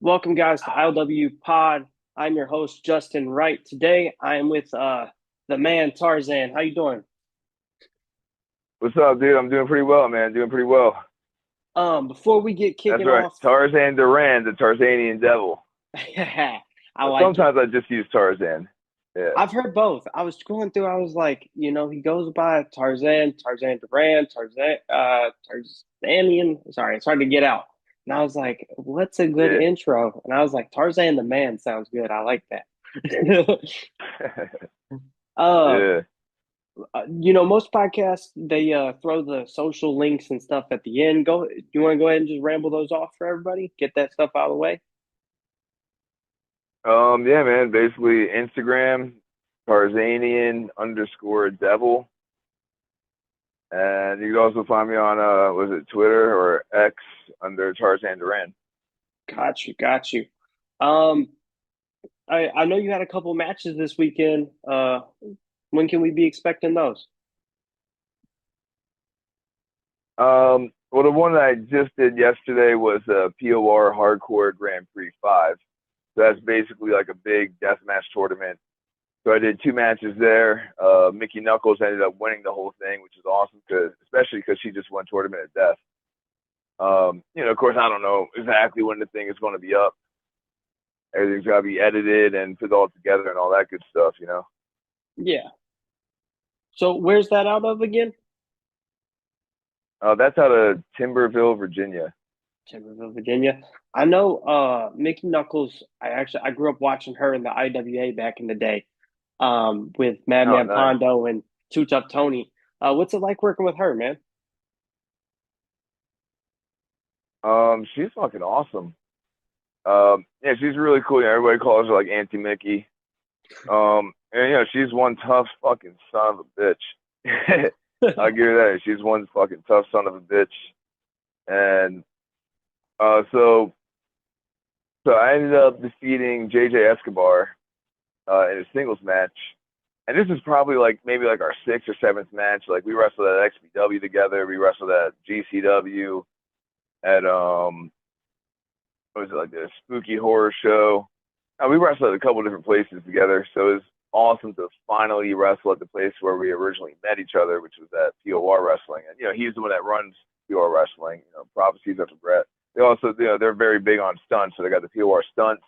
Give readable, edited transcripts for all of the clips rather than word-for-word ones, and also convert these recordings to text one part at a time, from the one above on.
Welcome, guys, to ILWPOD. I'm your host, Justin Wright. Today, I am with the man Tarzan. How you doing? What's up, dude? I'm doing pretty well, man. Doing pretty well. Before we get That's kicking right. off, Tarzan Duran, the Tarzanian devil. I But like it. sometimes I just use Tarzan. Yeah. I've heard both. I was scrolling through. I was like, he goes by Tarzan, Tarzan Duran, Tarzanian. Sorry, it's hard to get out. And I was like, what's a good Yeah. intro? And I was like, Tarzan the man sounds good. I like that. uh, Yeah. most podcasts they throw the social links and stuff at the end. Go, you want to go ahead and just ramble those off for everybody? Get that stuff out of the way. Yeah, man. Basically, Instagram, Tarzanian underscore devil. And you can also find me on, was it Twitter or X under Tarzan Duran? Got you, got you. Um, I know you had a couple matches this weekend. When can we be expecting those? Well, the one that I just did yesterday was POR Hardcore Grand Prix 5. So that's basically like a big deathmatch tournament. So I did two matches there. Mickey Knuckles ended up winning the whole thing, which is awesome, especially because she just won Tournament of Death. Of course, I don't know exactly when the thing is going to be up. Everything's got to be edited and put all together and all that good stuff. Yeah. So where's that out of again? That's out of Timberville, Virginia. Timberville, Virginia. I know Mickey Knuckles. I grew up watching her in the IWA back in the day, with Oh, Madman nice. Pondo and Two Tough Tony. What's it like working with her, man? She's fucking awesome. Yeah, she's really cool. Everybody calls her like Auntie Mickey. And she's one tough fucking son of a bitch. I'll give her that. She's one fucking tough son of a bitch. And uh, so so I ended up defeating JJ Escobar in a singles match. And this is probably like maybe like our sixth or seventh match. Like we wrestled at XPW together. We wrestled at GCW at what was it, like the spooky horror show. We wrestled at a couple different places together. So it was awesome to finally wrestle at the place where we originally met each other, which was at POR Wrestling. And he's the one that runs POR Wrestling. Prophecies of Regret. They also, they're very big on stunts, so they got the POR stunts,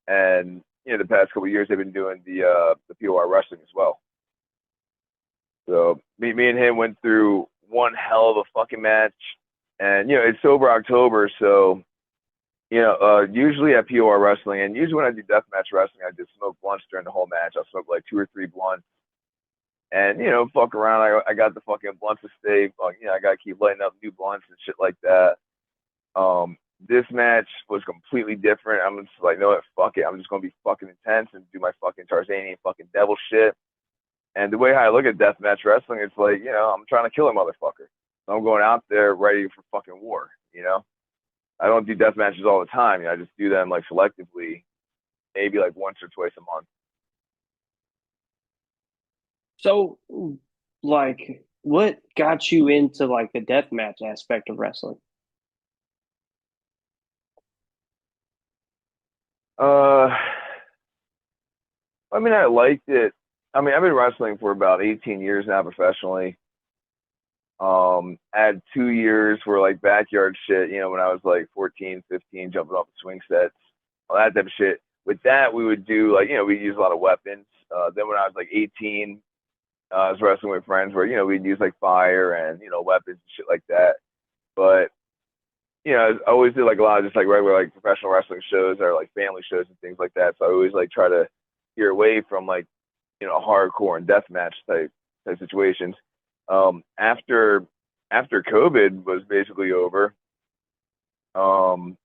and the past couple of years they've been doing the POR Wrestling as well. So me and him went through one hell of a fucking match, and it's sober October, so usually at POR Wrestling, and usually when I do deathmatch wrestling, I just smoke blunts during the whole match. I'll smoke like two or three blunts, and fuck around. I got the fucking blunts to stay. I gotta keep lighting up new blunts and shit like that. This match was completely different. I'm just like, no, fuck it. I'm just gonna be fucking intense and do my fucking Tarzanian fucking devil shit. And the way I look at deathmatch wrestling, it's like, I'm trying to kill a motherfucker. So I'm going out there ready for fucking war. I don't do death matches all the time. I just do them like selectively, maybe like once or twice a month. So, like, what got you into like the deathmatch aspect of wrestling? Uh, I mean, I liked it. I mean, I've been wrestling for about 18 years now professionally. I had 2 years for like backyard shit, when I was like 14, 15, jumping off the swing sets, all that type of shit. With that, we would do like, we use a lot of weapons. Then when I was like 18, I was wrestling with friends where, we'd use like fire and, weapons and shit like that. But I always did like a lot of just like regular like professional wrestling shows or like family shows and things like that. So I always like try to steer away from like hardcore and deathmatch type situations. After COVID was basically over, um,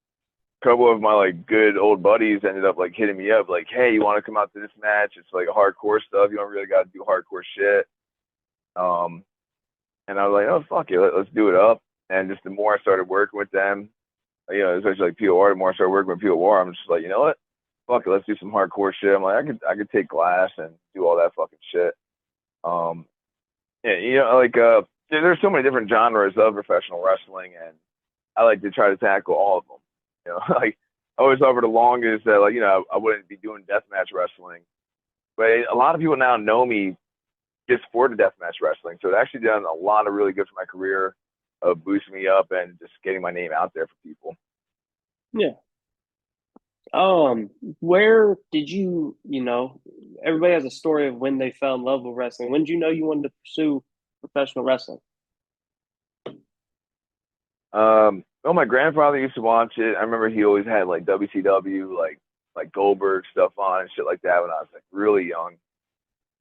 a couple of my like good old buddies ended up like hitting me up like, hey, you want to come out to this match? It's like hardcore stuff. You don't really got to do hardcore shit. Um, and I was like, oh fuck it, let's do it up. And just the more I started working with them, especially like POR, the more I started working with POR, I'm just like, you know what? Fuck it, let's do some hardcore shit. I'm like, I could take glass and do all that fucking shit. Um, yeah, like there's so many different genres of professional wrestling, and I like to try to tackle all of them. Like always thought for the longest that like I wouldn't be doing deathmatch wrestling, but a lot of people now know me just for the deathmatch wrestling. So it actually done a lot of really good for my career, of boosting me up and just getting my name out there for people. Yeah. Where did you, everybody has a story of when they fell in love with wrestling. When did you know you wanted to pursue professional wrestling? Well, my grandfather used to watch it. I remember he always had like WCW, like Goldberg stuff on and shit like that when I was like really young.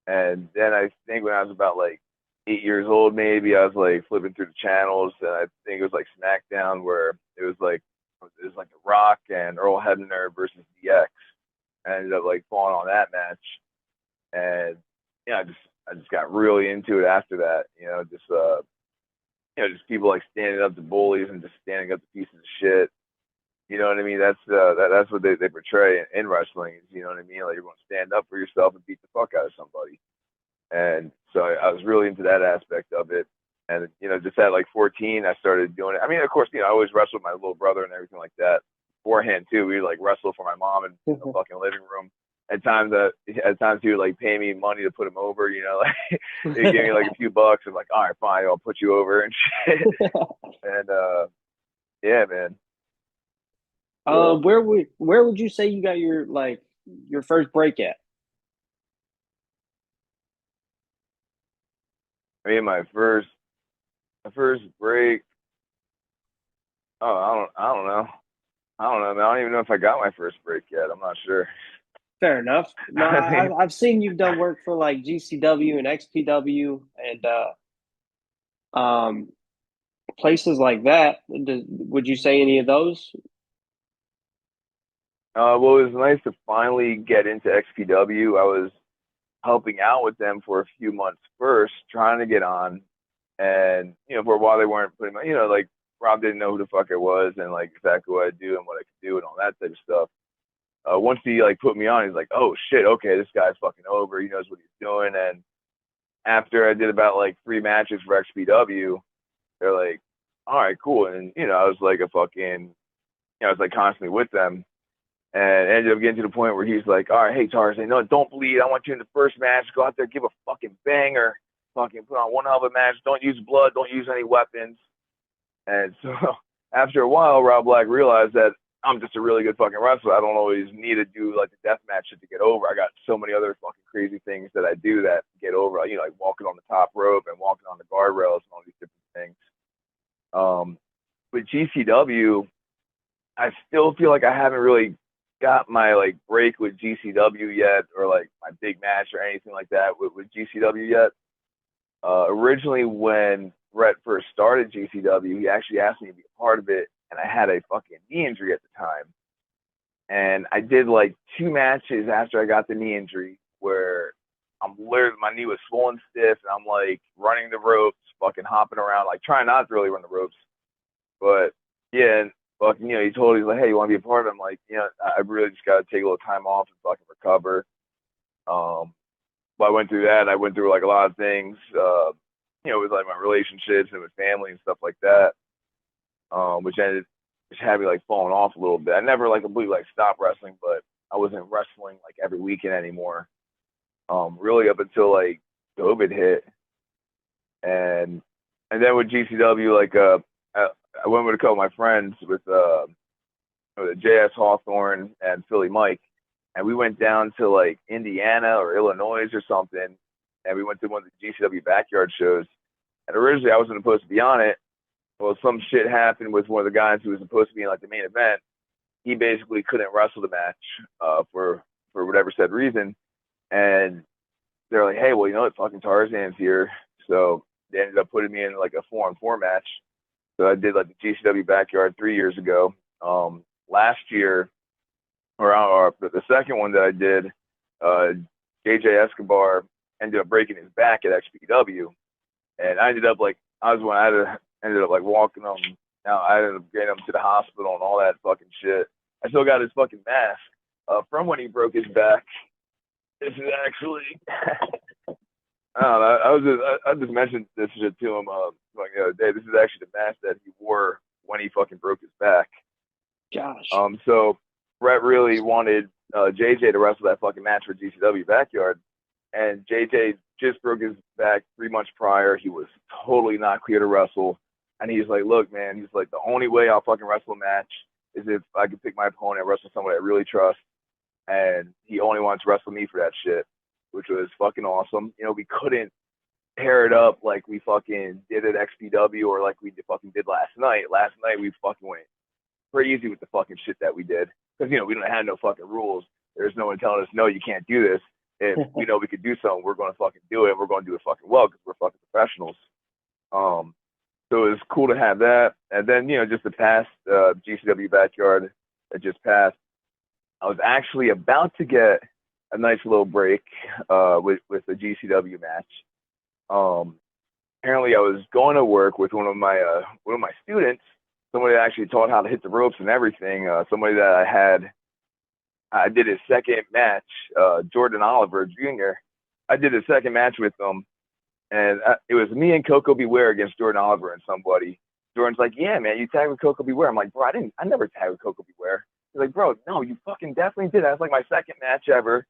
And then I think when I was about like 8 years old, maybe I was like flipping through the channels, and I think it was like SmackDown where it was like The Rock and Earl Hebner versus DX. I ended up like falling on that match, and yeah, I just got really into it after that. Just people like standing up to bullies and just standing up to pieces of shit. You know what I mean? That's what they portray in wrestling. You know what I mean? Like you're going to stand up for yourself and beat the fuck out of somebody. And so I was really into that aspect of it. And just at like 14, I started doing it. I mean, of course, I always wrestled with my little brother and everything like that beforehand too. We would like wrestle for my mom in the fucking living room. At times he would like pay me money to put him over. Like he gave me like a few bucks. I'm like, all right, fine, I'll put you over and shit. And yeah, man. So Where would you say you got your first break at? I mean, my first break. Oh, I don't know. I don't know, man. I don't even know if I got my first break yet. I'm not sure. Fair enough. No, I think I've seen you've done work for like GCW and XPW and um places like that. Would you say any of those? well, it was nice to finally get into XPW. I was helping out with them for a few months first, trying to get on, and for a while they weren't putting my, like Rob didn't know who the fuck I was and like exactly what I do and what I could do and all that type of stuff. Once he like put me on, he's like, "Oh shit, okay, this guy's fucking over. He knows what he's doing." And after I did about like 3 matches for XPW, they're like, "All right, cool." And I was like a fucking, I was like constantly with them, and ended up getting to the point where he's like, "All right, hey Tarzan, no, don't bleed. I want you in the first match. Go out there, give a fucking banger, fucking put on one hell of a match. Don't use blood. Don't use any weapons." And so after a while, Rob Black realized that I'm just a really good fucking wrestler. I don't always need to do like the death match shit to get over. I got so many other fucking crazy things that I do that get over. Like walking on the top rope and walking on the guardrails and all these different things. With GCW, I still feel like I haven't really got my like break with GCW yet, or like my big match or anything like that with GCW yet. Originally, when Brett first started GCW, he actually asked me to be a part of it, and I had a fucking knee injury at the time. And I did like 2 matches after I got the knee injury where I'm literally, my knee was swollen stiff, and I'm like running the ropes, fucking hopping around, like trying not to really run the ropes. But yeah, and fucking, he told me, he's like, "Hey, you want to be a part of it?" I'm like, I really just got to take a little time off and fucking recover. Um, but I went through that. I went through like a lot of things, with like my relationships and with family and stuff like that, which had me like falling off a little bit. I never like completely like stopped wrestling, but I wasn't wrestling like every weekend anymore. Really up until like COVID hit, and then with GCW, like I went with a couple of my friends with JS Hawthorne and Philly Mike, and we went down to like Indiana or Illinois or something, and we went to one of the GCW backyard shows. And originally I wasn't supposed to be on it. Well, some shit happened with one of the guys who was supposed to be in like the main event. He basically couldn't wrestle the match for whatever said reason, and they're like, "Hey, well, what? Fucking Tarzan's here." So they ended up putting me in like a 4-on-4 match. So I did like the GCW backyard 3 years ago. Last year, or the second one that I did, JJ Escobar ended up breaking his back at XPW, and I ended up like ended up like walking him. Now I ended up getting him to the hospital and all that fucking shit. I still got his fucking mask from when he broke his back. This is actually, I don't know. I just mentioned this shit to him like the other day. This is actually the mask that he wore when he fucking broke his back. Gosh. So Brett really wanted JJ to wrestle that fucking match for GCW Backyard, and JJ just broke his back 3 months prior. He was totally not clear to wrestle, and he's like, "Look, man," he's like, "the only way I'll fucking wrestle a match is if I can pick my opponent and wrestle somebody I really trust." And he only wanted to wrestle me for that shit, which was fucking awesome. You know, we couldn't pair it up like we fucking did at XPW or like we fucking did last night. Last night we fucking went crazy with the fucking shit that we did because we don't have no fucking rules. There's no one telling us no, you can't do this. If we know we could do something, we're gonna fucking do it. We're gonna do it fucking well because we're fucking professionals. So it was cool to have that. And then just the past GCW Backyard that just passed, I was actually about to get a nice little break with the GCW match. Apparently, I was going to work with one of my students, somebody that actually taught how to hit the ropes and everything. Somebody that I did his second match, Jordan Oliver Jr. I did his second match with him, and it was me and Coco Beware against Jordan Oliver and somebody. Jordan's like, "Yeah, man, you tagged with Coco Beware." I'm like, "Bro, I never tagged with Coco Beware." He's like, "Bro, no, you fucking definitely did. That's like my second match ever."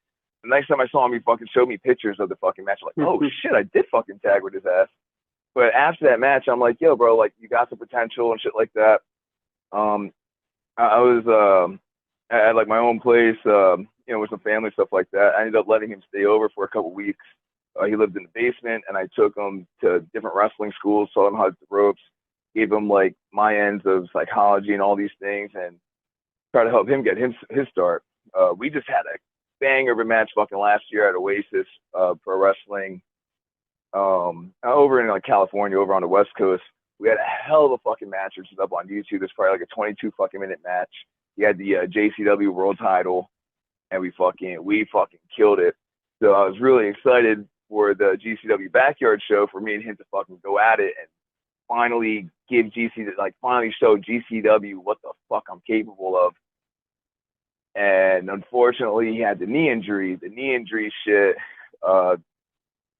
The next time I saw him, he fucking showed me pictures of the fucking match. I'm like, "Oh shit, I did fucking tag with his ass." But after that match, I'm like, "Yo, bro, like you got the potential and shit like that." I was at like my own place, with some family stuff like that. I ended up letting him stay over for a couple weeks. He lived in the basement, and I took him to different wrestling schools, taught him how to hit the ropes, gave him like my ends of psychology and all these things, and try to help him get his start. We just had a banger of a match fucking last year at Oasis Pro Wrestling over in like California, over on the West Coast. We had a hell of a fucking match, which is up on YouTube. It's probably like a 22 fucking minute match. He had the JCW world title, and we fucking killed it. So I was really excited for the GCW Backyard show for me and him to fucking go at it and finally finally show GCW what the fuck I'm capable of. And unfortunately, he had the knee injury. The knee injury shit,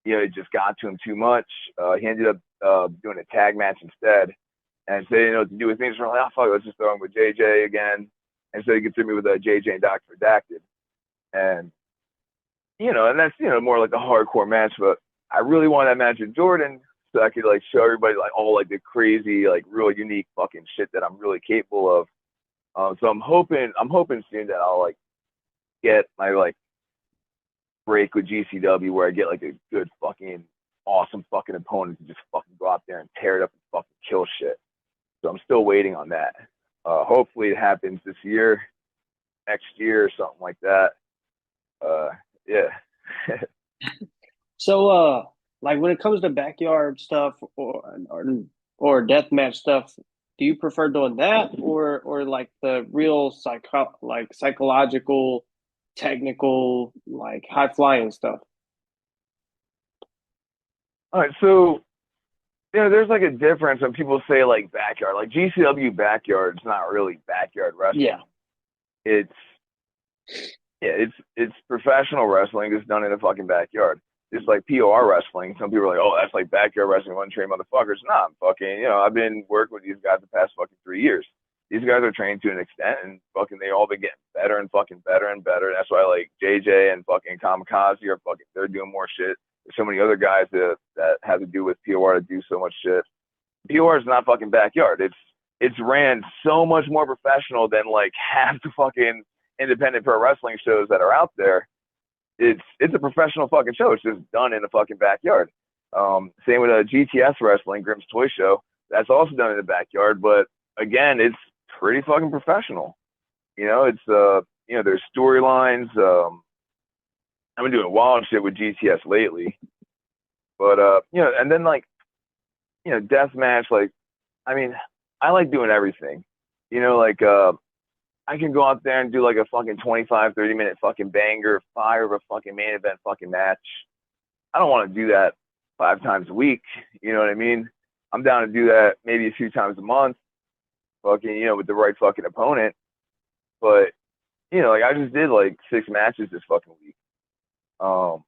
it just got to him too much. He ended up doing a tag match instead. And so they didn't know what to do with me. So we're like, "Oh, fuck, let's just throw him with JJ again." And so he could throw me with JJ and Dr. Redacted. And, and that's, more like a hardcore match. But I really wanted that match with Jordan so I could, like, show everybody, like, all, like, the crazy, like, real unique fucking shit that I'm really capable of. So I'm hoping soon that I'll, like, get my, like, break with GCW where I get, like, a good fucking awesome fucking opponent to just fucking go out there and tear it up and fucking kill shit. So I'm still waiting on that. Hopefully it happens this year, next year, or something like that. Yeah. So, like when it comes to backyard stuff or deathmatch stuff, do you prefer doing that or like the real psychological, technical, like high flying stuff? All right, so there's like a difference when people say like backyard, like GCW Backyard is not really backyard wrestling. Yeah. It's professional wrestling that's done in a fucking backyard. It's like POR wrestling. Some people are like, "Oh, that's like backyard wrestling, untrained motherfuckers." Nah, I'm fucking, I've been working with these guys the past fucking 3 years. These guys are trained to an extent, and fucking they all been getting better and fucking better and better. That's why like JJ and fucking Kamikaze are fucking, they're doing more shit. There's so many other guys that have to do with POR to do so much shit. POR is not fucking backyard. It's ran so much more professional than like half the fucking independent pro wrestling shows that are out there. It's a professional fucking show. It's just done in the fucking backyard. Same with GTS Wrestling, Grimm's Toy Show. That's also done in the backyard, but again, it's pretty fucking professional. It's there's storylines. I've been doing wild shit with GTS lately, but and then like deathmatch. Like, I mean, I like doing everything. I can go out there and do like a fucking 25, 30-minute fucking banger, fire of a fucking main event fucking match. I don't want to do that 5 times a week. You know what I mean? I'm down to do that maybe a few times a month, fucking, with the right fucking opponent. But, like I just did like 6 matches this fucking week. One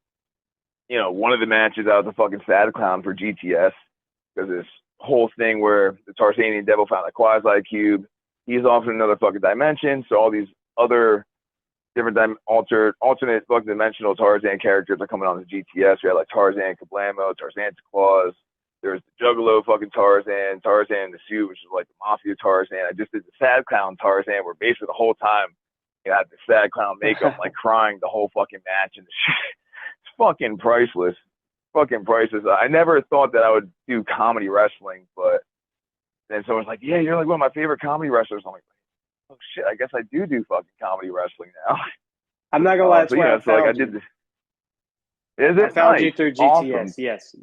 of the matches I was a fucking sad clown for GTS because this whole thing where the Tarzanian Devil found a quasi cube. He's off in another fucking dimension, so all these other different alternate fucking dimensional Tarzan characters are coming on the GTS. We had like Tarzan Kablamo, Tarzan Claus. There's the Juggalo fucking Tarzan, Tarzan in the Suit, which is like the Mafia Tarzan. I just did the Sad Clown Tarzan, where basically the whole time you had the Sad Clown makeup, like crying the whole fucking match, and it's fucking priceless. Fucking priceless. I never thought that I would do comedy wrestling, but then someone's like, "Yeah, you're like one of my favorite comedy wrestlers." I'm like, "Oh shit, I guess I do fucking comedy wrestling now." I'm not gonna lie, that's So where I so like I found did you. this. Is I it found you nice? through Awesome. GTS. Yes.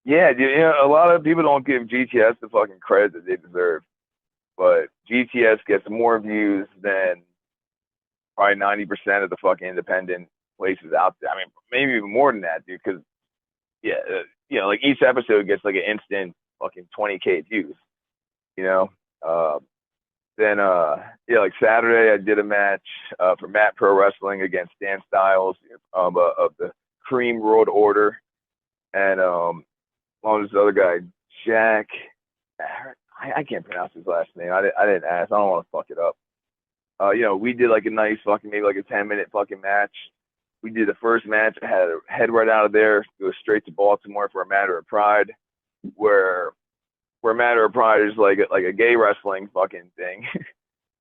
Yeah, dude, a lot of people don't give GTS the fucking credit that they deserve, but GTS gets more views than probably 90% of the fucking independent places out there. I mean, maybe even more than that, dude. Because yeah, like each episode gets like an instant fucking 20K views. You know. Then yeah, like Saturday I did a match for Matt Pro Wrestling against Dan Styles of the Cream World Order, and on this other guy, Jack. I can't pronounce his last name. I didn't ask. I don't want to fuck it up. We did like a nice fucking maybe like a 10-minute fucking match. We did the first match. I had a head right out of there, go straight to Baltimore for a Matter of Pride, where Matter of Pride is like a gay wrestling fucking thing.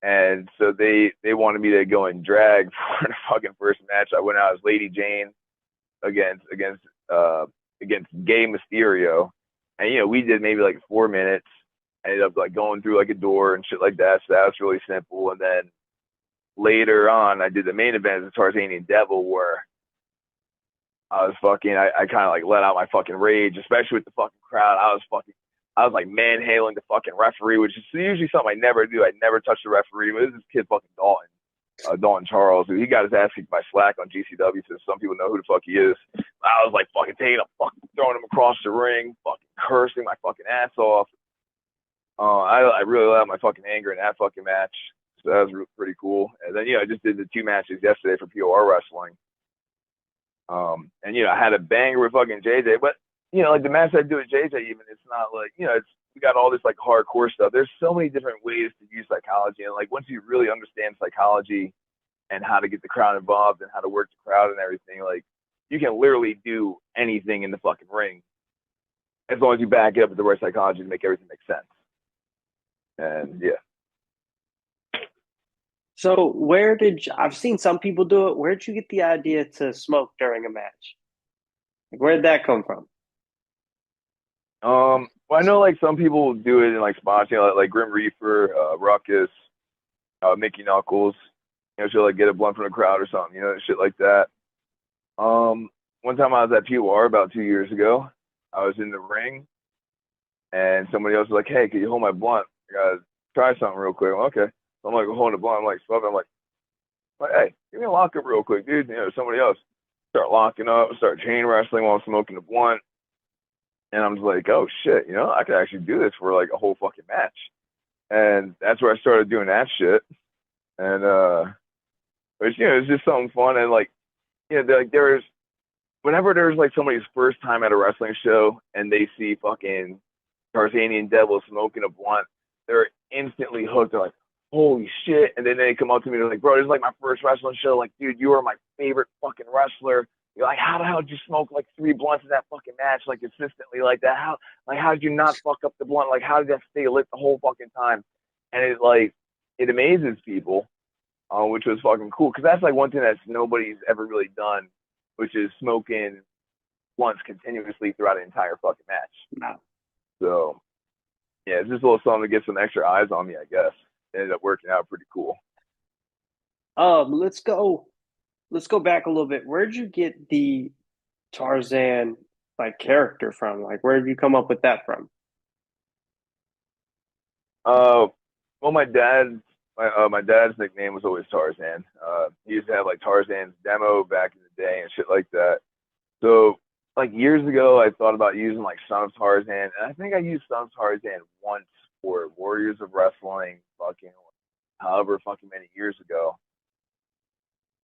And so they wanted me to go and drag for the fucking first match. I went out as Lady Jane against Gay Mysterio, and we did maybe like 4 minutes. I ended up like going through like a door and shit like that. So that was really simple. And then later on, I did the main event as the Tarzanian Devil, where I was I kind of like let out my fucking rage, especially with the fucking crowd. I was like manhandling the fucking referee, which is usually something I never do. I never touch the referee. But this is kid fucking Dalton Charles. He got his ass kicked by Slack on GCW, so some people know who the fuck he is. I was like fucking taking him, fucking throwing him across the ring, fucking cursing my fucking ass off. I really let out my fucking anger in that fucking match. So that was pretty cool. And then, I just did the 2 matches yesterday for POR Wrestling. And, I had a banger with fucking JJ, but, like the match I do with JJ, even, it's not like, we got all this like hardcore stuff. There's so many different ways to use psychology. And like, once you really understand psychology and how to get the crowd involved and how to work the crowd and everything, like, you can literally do anything in the fucking ring as long as you back it up with the right psychology to make everything make sense. And yeah. So I've seen some people do it. Where'd you get the idea to smoke during a match? Like, where'd that come from? Well, I know like some people do it in like spots, like Grim Reaper, Ruckus, Mickey Knuckles. She'll like get a blunt from the crowd or something, shit like that. One time I was at PUR about 2 years ago. I was in the ring, and somebody else was like, "Hey, can you hold my blunt? I gotta try something real quick." I'm like, okay. So I'm like holding the blunt. I'm like, smoking. I'm like, "Hey, give me a lock up real quick, dude." Somebody else start locking up, start chain wrestling while I'm smoking the blunt. And I'm just like, oh shit, I could actually do this for like a whole fucking match. And that's where I started doing that shit. And it's just something fun. And like, like whenever there's like somebody's first time at a wrestling show and they see fucking Tarzanian Devil smoking a blunt, they're instantly hooked. They're like, holy shit. And then they come up to me, they're like, bro, this is like my first wrestling show. Like, dude, you are my favorite fucking wrestler. You're like, how the hell did you smoke like 3 blunts in that fucking match, like consistently like that? How did you not fuck up the blunt? Like, how did that stay lit the whole fucking time? And it amazes people, which was fucking cool. Cause that's like one thing that nobody's ever really done, which is smoking blunts continuously throughout an entire fucking match. Wow. So yeah, it's just a little something to get some extra eyes on me, I guess. It ended up working out pretty cool. Let's go back a little bit. Where'd you get the Tarzan like character from? Like, where did you come up with that from? Well, my dad's nickname was always Tarzan. He used to have like Tarzan's demo back in the day and shit like that. So like years ago, I thought about using like Son of Tarzan, and I think I used Son of Tarzan once for Warriors of Wrestling, fucking however fucking many years ago.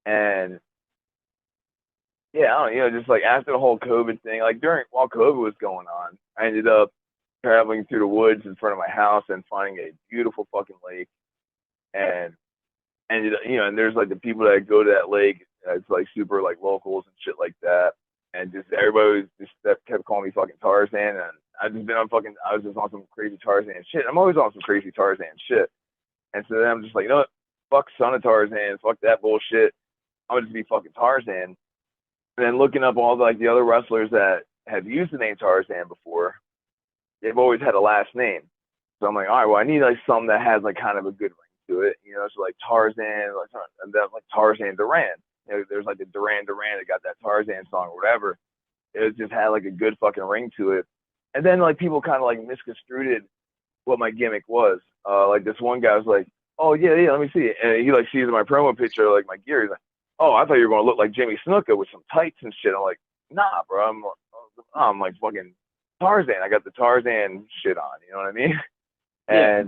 And yeah, I don't know, just like after the whole COVID thing, like while COVID was going on, I ended up traveling through the woods in front of my house and finding a beautiful fucking lake. And And and there's like the people that go to that lake. It's like super like locals and shit like that. And just everybody was just that kept calling me fucking Tarzan. And I just been on fucking. I was just on some crazy Tarzan shit. I'm always on some crazy Tarzan shit. And so then I'm just like, you know what? Fuck Son of Tarzan. Fuck that bullshit. I'm gonna just be fucking Tarzan. And then looking up all the other wrestlers that have used the name Tarzan before, they've always had a last name. So I'm like, all right, well, I need like something that has like kind of a good ring to it, so like Tarzan, and then like Tarzan Duran. There's like the Duran Duran that got that Tarzan song or whatever. It just had like a good fucking ring to it. And then like people kind of like misconstrued what my gimmick was. Like this one guy was like, oh yeah, let me see it. And he like sees my promo picture, like my gear. He's like, oh, I thought you were going to look like Jimmy Snuka with some tights and shit. I'm like, nah, bro. I'm like fucking Tarzan. I got the Tarzan shit on. You know what I mean? Yeah.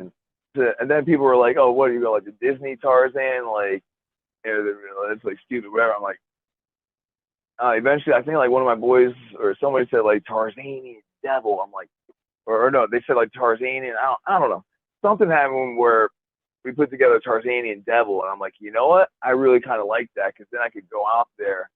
And then people were like, oh, what do you got, like the Disney Tarzan? Like, it's like stupid, whatever. I'm like, eventually, I think like one of my boys or somebody said like Tarzanian Devil. I'm like, or no, they said like Tarzanian. I don't know. Something happened where we put together Tarzanian Devil, and I'm like, you know what? I really kind of like that because then I could go out there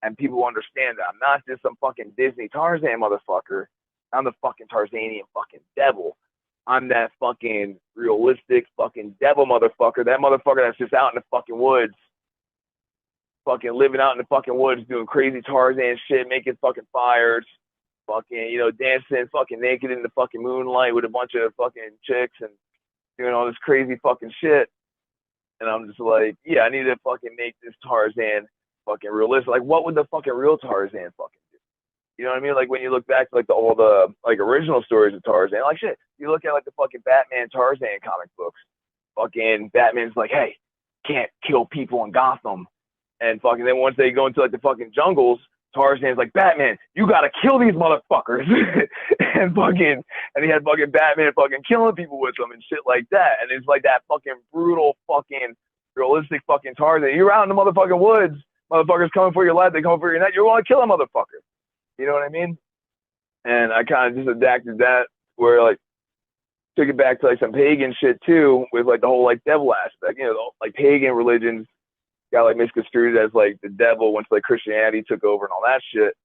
and people understand that I'm not just some fucking Disney Tarzan motherfucker. I'm the fucking Tarzanian fucking devil. I'm that fucking realistic fucking devil motherfucker. That motherfucker that's just out in the fucking woods, fucking living out in the fucking woods, doing crazy Tarzan shit, making fucking fires, fucking, dancing fucking naked in the fucking moonlight with a bunch of fucking chicks and doing all this crazy fucking shit. And I'm just like, yeah, I need to fucking make this Tarzan fucking realistic. Like, what would the fucking real Tarzan fucking do? You know what I mean? Like, when you look back to, like, all the, like, original stories of Tarzan, like, shit, you look at, like, the fucking Batman Tarzan comic books. Fucking Batman's like, hey, can't kill people in Gotham. And fucking then once they go into, like, the fucking jungles, Tarzan's like, Batman, you gotta kill these motherfuckers. And he had fucking Batman fucking killing people with them and shit like that. And it's like that fucking brutal fucking realistic fucking Tarzan. You're out in the motherfucking woods, motherfuckers coming for your life, they come for your neck, you want to kill a motherfucker. You know what I mean? And I kind of just adapted that where like took it back to like some pagan shit too with like the whole like devil aspect. Like pagan religions got like misconstrued as like the devil once like Christianity took over and all that shit.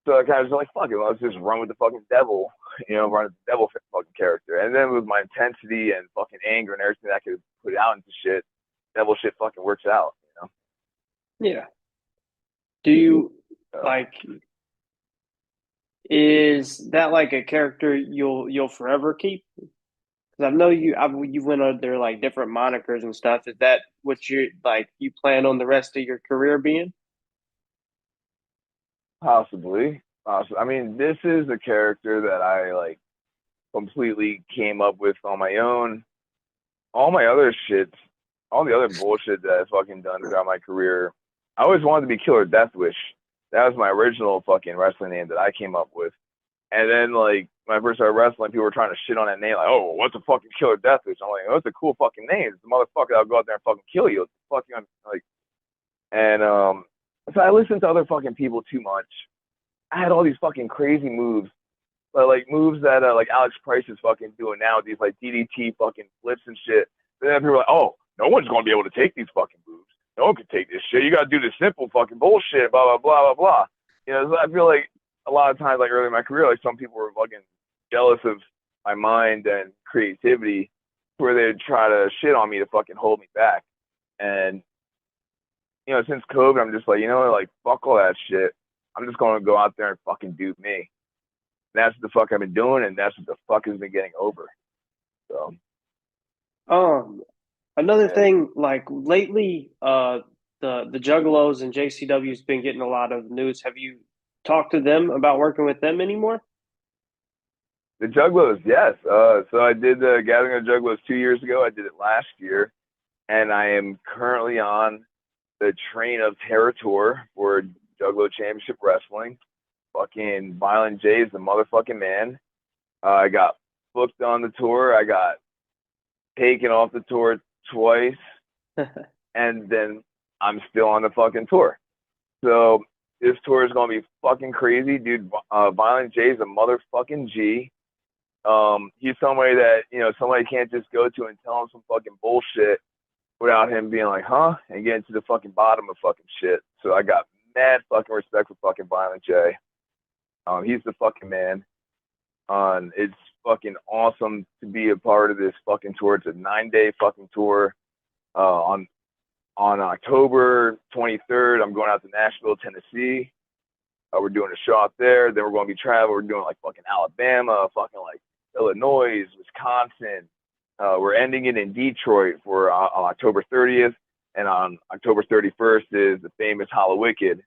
So I kind of was like, fuck it, let's just run with the fucking devil, run with the devil fucking character. And then with my intensity and fucking anger and everything that I could put out into shit, devil shit fucking works out. Yeah. Do you like? Is that like a character you'll forever keep? Because I know you went under like different monikers and stuff. Is that what you plan on the rest of your career being? Possibly. I mean, this is a character that I like completely came up with on my own. All my other shit, all the other bullshit that I've fucking done throughout my career, I always wanted to be Killer Deathwish. That was my original fucking wrestling name that I came up with. And then like when I first started wrestling, people were trying to shit on that name, like, oh, what's a fucking Killer Deathwish? I'm like, oh, it's a cool fucking name. It's the motherfucker that'll go out there and fucking kill you. It's fucking like, and so I listened to other fucking people too much. I had all these fucking crazy moves, like moves that like Alex Price is fucking doing now, these like DDT fucking flips and shit. But then people are like, oh, no one's gonna be able to take these fucking moves. No one can take this shit. You gotta do this simple fucking bullshit, blah blah blah blah blah. So I feel like a lot of times, like early in my career, like some people were fucking jealous of my mind and creativity, where they'd try to shit on me to fucking hold me back. And since COVID, I'm just like, like fuck all that shit. I'm just gonna go out there and fucking do me. And that's what the fuck I've been doing, and that's what the fuck has been getting over. So, Another yeah. thing, like lately, the Juggalos and JCW's been getting a lot of news. Have you talked to them about working with them anymore? The Juggalos, yes. So I did the Gathering of Juggalos 2 years ago. I did it last year, and I am currently on the Train of Terror tour for Juggalo Championship Wrestling. Fucking Violent J is the motherfucking man. I got booked on the tour. I got taken off the tour twice, and then I'm still on the fucking tour. So this tour is gonna be fucking crazy, dude. Violent J is a motherfucking G. He's somebody that somebody can't just go to and tell him some fucking bullshit without without him being like, huh, and getting to the fucking bottom of fucking shit. So I got mad fucking respect for fucking Violent J. He's the fucking man. It's fucking awesome to be a part of this fucking tour. It's a 9-day fucking tour. On October 23rd, I'm going out to Nashville, Tennessee. We're doing a show out there. Then we're going to be traveling. We're doing like fucking Alabama, fucking like Illinois, Wisconsin. We're ending it in Detroit for on October 30th. And on October 31st is the famous HalloWicked.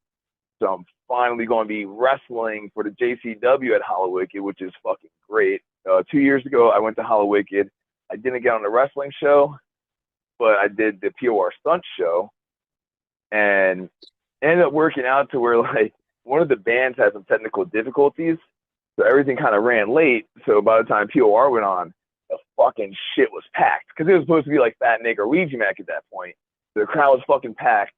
So I'm finally going to be wrestling for the JCW at HalloWicked, which is fucking great. 2 years ago, I went to HalloWicked. I didn't get on the wrestling show, but I did the POR stunt show, and ended up working out to where like one of the bands had some technical difficulties, so everything kind of ran late. So by the time POR went on, the fucking shit was packed because it was supposed to be like Fat Nick or Ouija Mac at that point. So the crowd was fucking packed,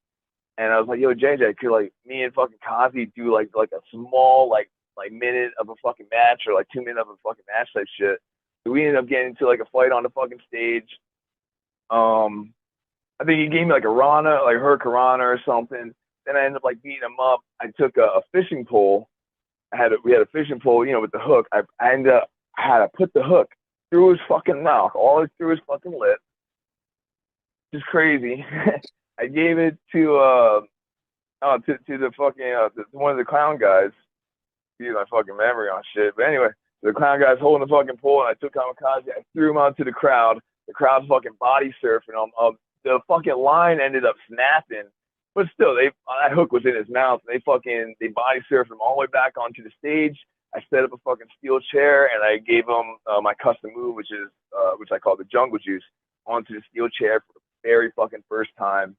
and I was like, "Yo, JJ, could like me and fucking Kazi do like a small like minute of a fucking match or like 2 minutes of a fucking match type shit?" So we ended up getting into like a fight on the fucking stage. I think he gave me like a Rana, like Hurricanrana or something. Then I ended up like beating him up. I took a fishing pole. We had a fishing pole, you know, with the hook. I had to put the hook through his fucking mouth, all the way through his fucking lip. Just crazy. I gave it to the fucking to one of the clown guys. Use my fucking memory on shit. But anyway, the clown guy's holding the fucking pole, and I took kamikaze. I threw him out to the crowd. The crowd's fucking body surfing him. The fucking line ended up snapping, but still, that hook was in his mouth. They body surfed him all the way back onto the stage. I set up a fucking steel chair, and I gave him my custom move, which I call the jungle juice, onto the steel chair for the very fucking first time,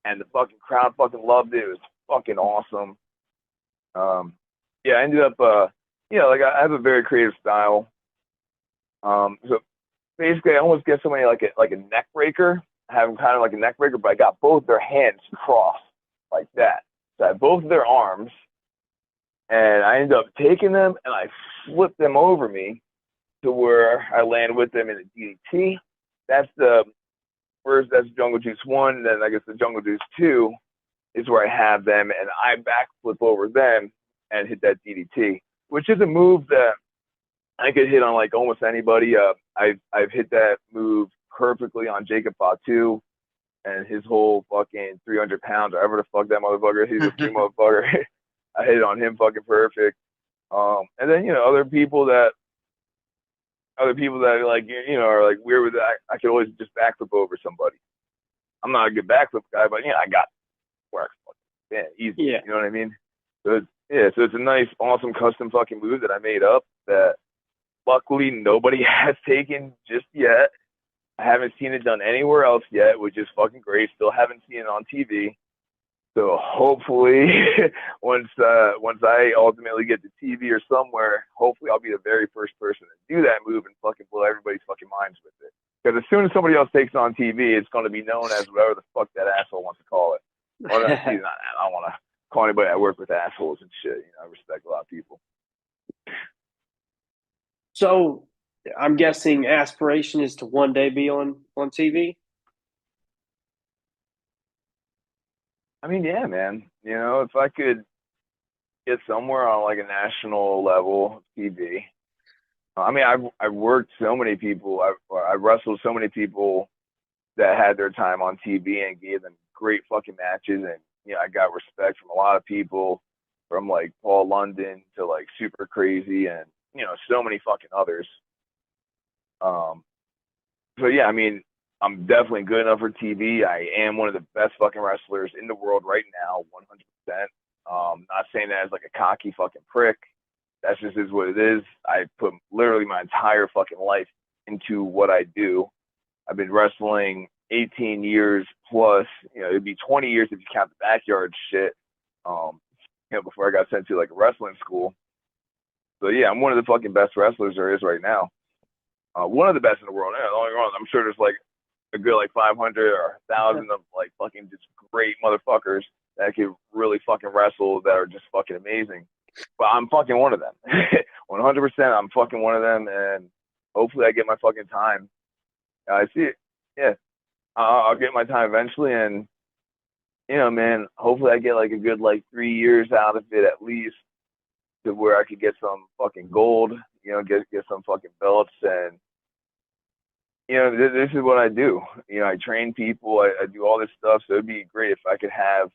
and the fucking crowd fucking loved it. It was fucking awesome. Yeah, I ended up, like I have a very creative style. So basically, I almost get somebody like a neck breaker. I have them kind of like a neck breaker, but I got both their hands crossed like that. So I have both of their arms, and I end up taking them and I flip them over me to where I land with them in a DDT. That's Jungle Juice 1. Then I guess the Jungle Juice 2 is where I have them, and I backflip over them and hit that DDT, which is a move that I could hit on like almost anybody. I've hit that move perfectly on Jacob Fatu and his whole fucking 300 pounds, or whatever the fuck that motherfucker. He's a free motherfucker. I hit it on him fucking perfect. And then other people that like are like weird with that. I could always just backflip over somebody. I'm not a good backflip guy, but I got work. Yeah, easy. Yeah. You know what I mean? So it's a nice, awesome custom fucking move that I made up that luckily nobody has taken just yet. I haven't seen it done anywhere else yet, which is fucking great. Still haven't seen it on TV. So hopefully, once I ultimately get to TV or somewhere, hopefully I'll be the very first person to do that move and fucking blow everybody's fucking minds with it. Because as soon as somebody else takes it on TV, it's going to be known as whatever the fuck that asshole wants to call it. Well, I don't want to call anybody I work with assholes and shit. I respect a lot of people. So I'm guessing aspiration is to one day be on TV. I mean, yeah, man. If I could get somewhere on like a national level TV. I mean, I've worked so many people. I wrestled so many people that had their time on TV and gave them great fucking matches, and I got respect from a lot of people, from like Paul London to like Super Crazy, and so many fucking others. So yeah, I mean, I'm definitely good enough for TV. I am one of the best fucking wrestlers in the world right now, 100%. Not saying that as like a cocky fucking prick. That just is what it is. I put literally my entire fucking life into what I do. I've been wrestling 18 years plus. It'd be 20 years if you count the backyard shit. Before I got sent to like a wrestling school. So yeah, I'm one of the fucking best wrestlers there is right now. One of the best in the world. Don't get me wrong. I'm sure there's like a good like 500 or 1,000 of like fucking just great motherfuckers that can really fucking wrestle that are just fucking amazing. But I'm fucking one of them. 100%. I'm fucking one of them, and hopefully I get my fucking time. I see it. Yeah. I'll get my time eventually, and man, hopefully I get like a good like 3 years out of it at least, to where I could get some fucking gold, get some fucking belts, and this is what I do. I train people, I do all this stuff, so it'd be great if I could have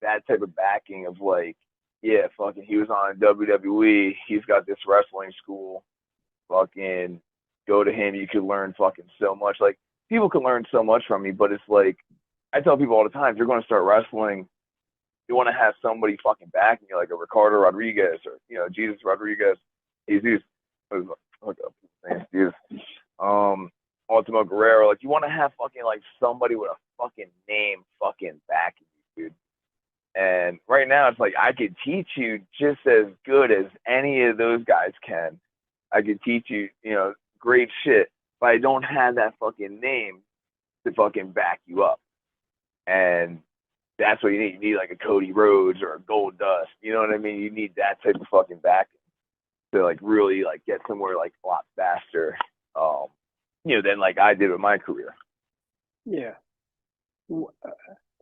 that type of backing of like, yeah, fucking, he was on WWE, he's got this wrestling school, fucking go to him, you could learn fucking so much. Like, people can learn so much from me, but it's like, I tell people all the time, if you're going to start wrestling, you want to have somebody fucking backing you, like a Ricardo Rodriguez or, Jesus Rodriguez, Jesus, look up his name, Jesus, Ultimo Guerrero. Like, you want to have fucking like somebody with a fucking name fucking backing you, dude. And right now, it's like I could teach you just as good as any of those guys can. I could teach you, great shit, but I don't have that fucking name to fucking back you up. And that's what you need. You need like a Cody Rhodes or a Gold Dust. You know what I mean? You need that type of fucking backing to like really like get somewhere like a lot faster, than like I did with my career. Yeah.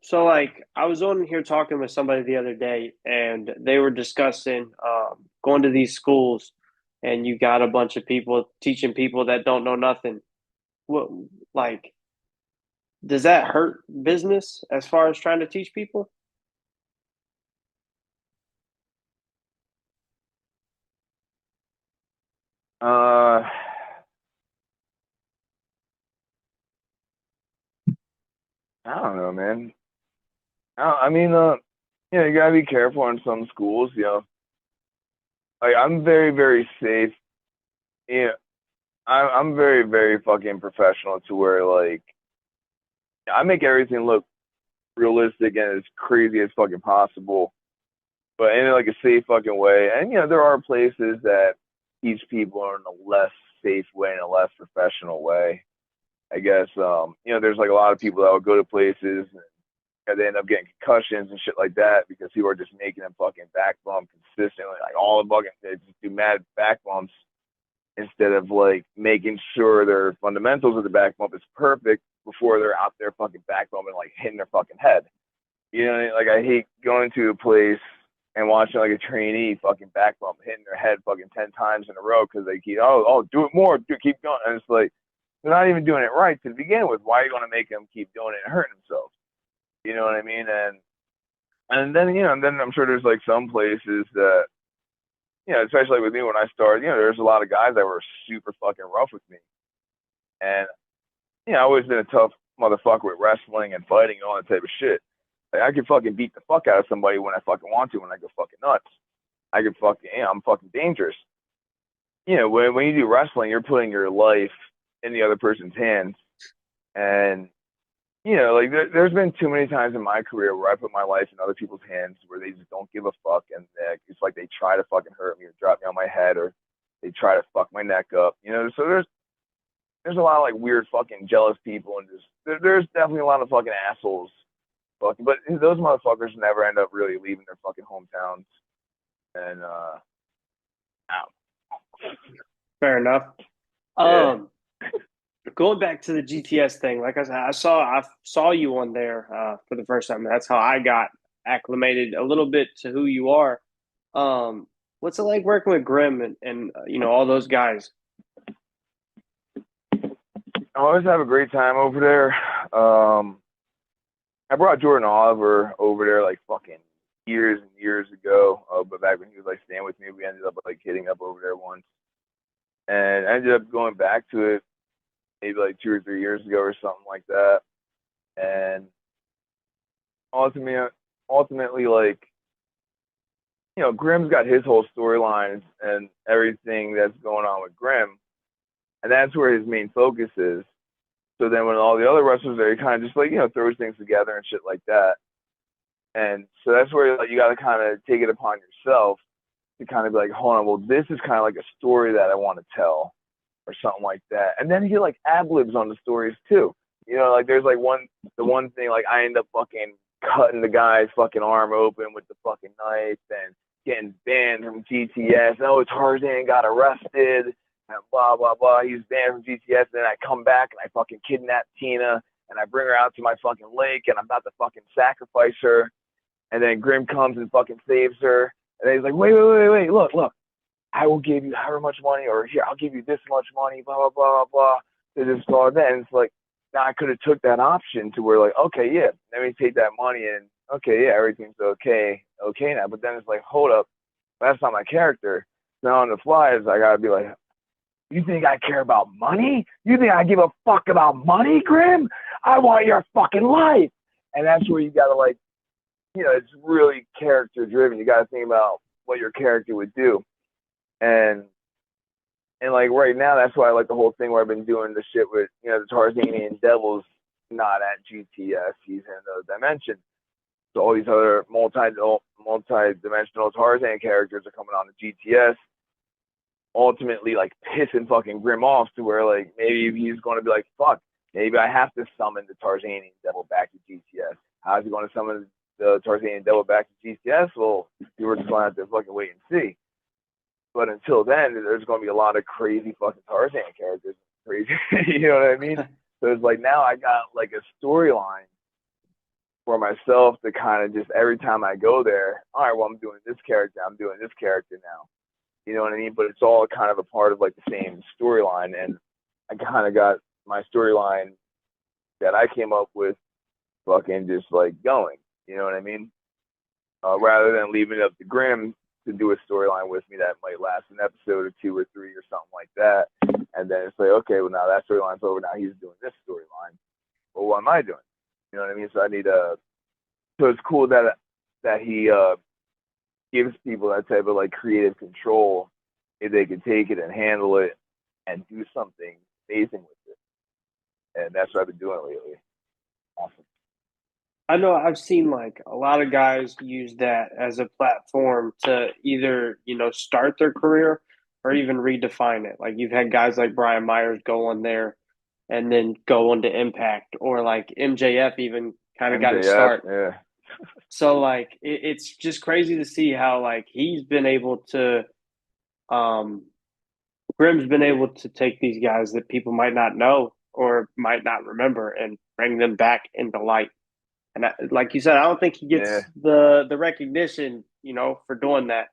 So like I was on here talking with somebody the other day and they were discussing going to these schools and you got a bunch of people teaching people that don't know nothing. What like does that hurt business as far as trying to teach people? Uh, I don't know, man. I mean, you gotta be careful in some schools. Like I'm very, very safe. Yeah, I'm very, very fucking professional to where like I make everything look realistic and as crazy as fucking possible, but in like a safe fucking way. And there are places that teach people in a less safe way, in a less professional way. I guess there's like a lot of people that will go to places and they end up getting concussions and shit like that because people are just making them fucking back bump consistently, like all the fucking they just do mad back bumps instead of like making sure their fundamentals of the back bump is perfect before they're out there fucking back bumping, like hitting their fucking head. Like I hate going to a place and watching like a trainee fucking back bump, hitting their head fucking 10 times in a row because they keep do it more, keep going, and it's like they're not even doing it right to begin with. Why are you going to make them keep doing it and hurting themselves? You know what I mean? And then and then I'm sure there's like some places that especially with me when I started, there's a lot of guys that were super fucking rough with me, and I always been a tough motherfucker with wrestling and fighting and all that type of shit. Like, I could fucking beat the fuck out of somebody when I fucking want to, when I go fucking nuts. I could fucking, I'm fucking dangerous. When you do wrestling, you're putting your life in the other person's hands. And, like there's been too many times in my career where I put my life in other people's hands where they just don't give a fuck. And it's like they try to fucking hurt me or drop me on my head or they try to fuck my neck up. So there's a lot of like weird fucking jealous people and just there's definitely a lot of fucking assholes fucking, but those motherfuckers never end up really leaving their fucking hometowns. And Fair enough. yeah, Um, Going back to the GTS thing, like I said, I saw you on there for the first time. That's how I got acclimated a little bit to who you are. Um, what's it like working with Grim and all those guys? I always have a great time over there. I brought Jordan Oliver over there like fucking years and years ago, but back when he was like staying with me, we ended up like hitting up over there once, and I ended up going back to it maybe like 2 or 3 years ago or something like that. And ultimately, like Grim's got his whole storylines and everything that's going on with Grim, and that's where his main focus is. So then when all the other wrestlers are, he kind of just like throws things together and shit like that. And so that's where like, you got to kind of take it upon yourself to kind of be like, hold on, well, this is kind of like a story that I want to tell or something like that. And then he like ad libs on the stories too. Like there's like the one thing, like I end up fucking cutting the guy's fucking arm open with the fucking knife and getting banned from GTS. Oh, Tarzan got arrested and blah, blah, blah. He's banned from GTS. And then I come back and I fucking kidnap Tina and I bring her out to my fucking lake, and I'm about to fucking sacrifice her, and then Grim comes and fucking saves her, and then he's like, wait, look, I will give you however much money, or here, I'll give you this much money, blah, blah, blah, blah, to this, blah, that. And it's like, now I could have took that option to where, like, okay, yeah, let me take that money, and okay, yeah, everything's okay now. But then it's like, hold up, that's not my character. Now on the fly is I gotta be like, you think I care about money? You think I give a fuck about money, Grim? I want your fucking life. And that's where you gotta, like, it's really character driven. You gotta think about what your character would do. And like right now, that's why I like the whole thing where I've been doing the shit with, the Tarzanian Devil's not at GTS, he's in the dimension. So all these other multi-dimensional Tarzan characters are coming on to GTS, ultimately like pissing fucking Grim off to where like maybe he's going to be like, fuck, maybe I have to summon the Tarzanian Devil back to GTS. How's he going to summon the Tarzanian Devil back to GTS? Well, we're just going to have to fucking wait and see. But until then, there's going to be a lot of crazy fucking Tarzan characters. Crazy, you know what I mean? So it's like now I got like a storyline for myself to kind of just every time I go there, all right, well, I'm doing this character now. You know what I mean? But it's all kind of a part of like the same storyline. And I kind of got my storyline that I came up with fucking just like going. You know what I mean? Rather than leaving it up to Grim to do a storyline with me that might last an episode or 2 or 3 or something like that. And then it's like, okay, well, now that storyline's over. Now he's doing this storyline. Well, what am I doing? You know what I mean? So I need so it's cool that he gives people that type of like creative control if they can take it and handle it and do something amazing with it. And that's what I've been doing lately. Awesome. I know I've seen like a lot of guys use that as a platform to either, start their career or even redefine it. Like you've had guys like Brian Myers go on there and then go on to Impact, or like MJF even kind of got his MJF, start. yeah. So like it's just crazy to see how like he's been able to Grim's been able to take these guys that people might not know or might not remember and bring them back into light. And like you said, I don't think he Yeah. gets the recognition, for doing that.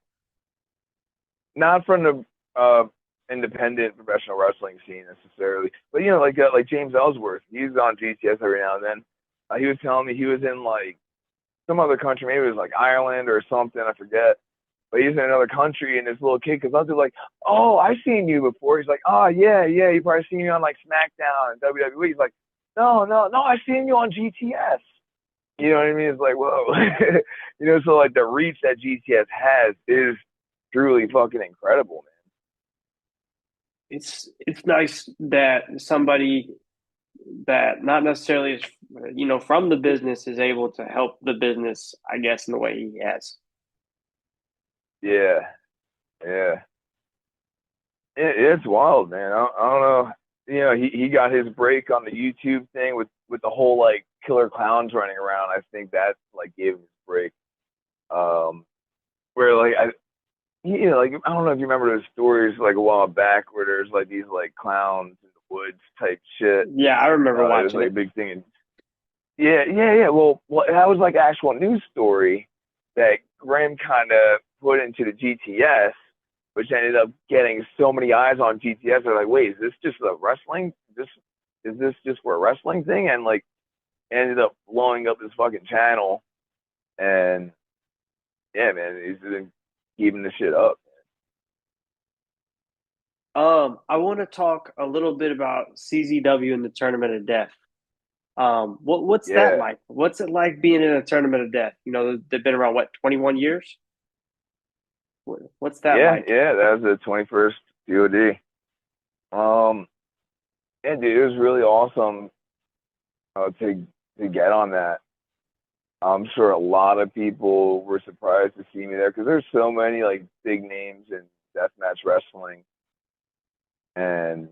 Not from the independent professional wrestling scene necessarily, but like James Ellsworth, he's on GTS every now and then. He was telling me he was in like some other country, maybe it was like Ireland or something, I forget. But he's in another country, and this little kid comes up to like, oh, I've seen you before. He's like, oh yeah, you probably seen me on like SmackDown and WWE. He's like, no, I've seen you on GTS. You know what I mean? It's like, whoa. So like the reach that GTS has is truly fucking incredible, man. It's nice that somebody that not necessarily is from the business is able to help the business, I guess, in the way he has. Yeah. It's wild, man. I don't know. He got his break on the YouTube thing with the whole like killer clowns running around. I think that like gave him his break. Where like like I don't know if you remember those stories like a while back where there's like these like clowns in the woods type shit. Yeah, I remember It was watching like it. a big thing. Yeah. Well, that was like an actual news story that Graham kind of put into the GTS, which ended up getting so many eyes on GTS. They're like, wait, is this just a wrestling? Is this just for a wrestling thing? And like, ended up blowing up his fucking channel. And yeah, man, he's been keeping the shit up. I want to talk a little bit about CZW and the Tournament of Death. What's that Yeah, like? What's it like being in a Tournament of Death? They've been around what, 21 years? What's that like? that was the 21st POD. Yeah, dude, it was really awesome to get on that. I'm sure a lot of people were surprised to see me there because there's so many like big names in deathmatch wrestling, and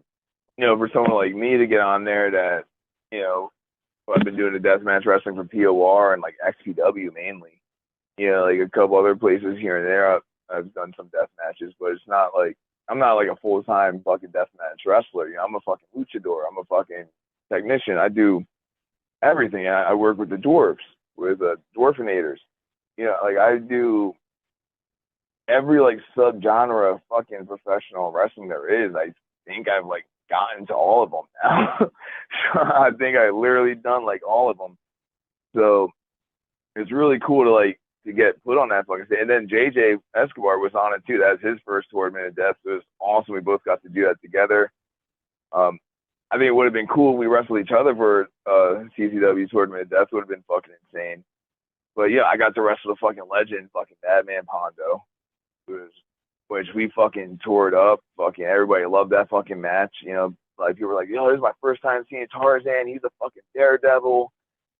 for someone like me to get on there that I've been doing the deathmatch wrestling for POR and like XPW mainly, like a couple other places here and there. I've done some death matches, but it's not like I'm not like a full-time fucking deathmatch wrestler. I'm a fucking luchador. I'm a fucking technician. I do everything. I work with the dwarves, with dwarfinators. You know, like I do every like subgenre of fucking professional wrestling there is. I think I've like gotten to all of them now. So I think I literally done like all of them. So it's really cool to like to get put on that fucking stage. And then JJ Escobar was on it too. That's his first tournament of death. So it was awesome. We both got to do that together. Um, I think it would have been cool if we wrestled each other for CZW tournament of death. Would have been fucking insane. But yeah, I got to wrestle the fucking legend, fucking Madman Pondo, which we fucking tore it up. Fucking everybody loved that fucking match. You know, like people were like, yo, this is my first time seeing Tarzan. He's a fucking daredevil.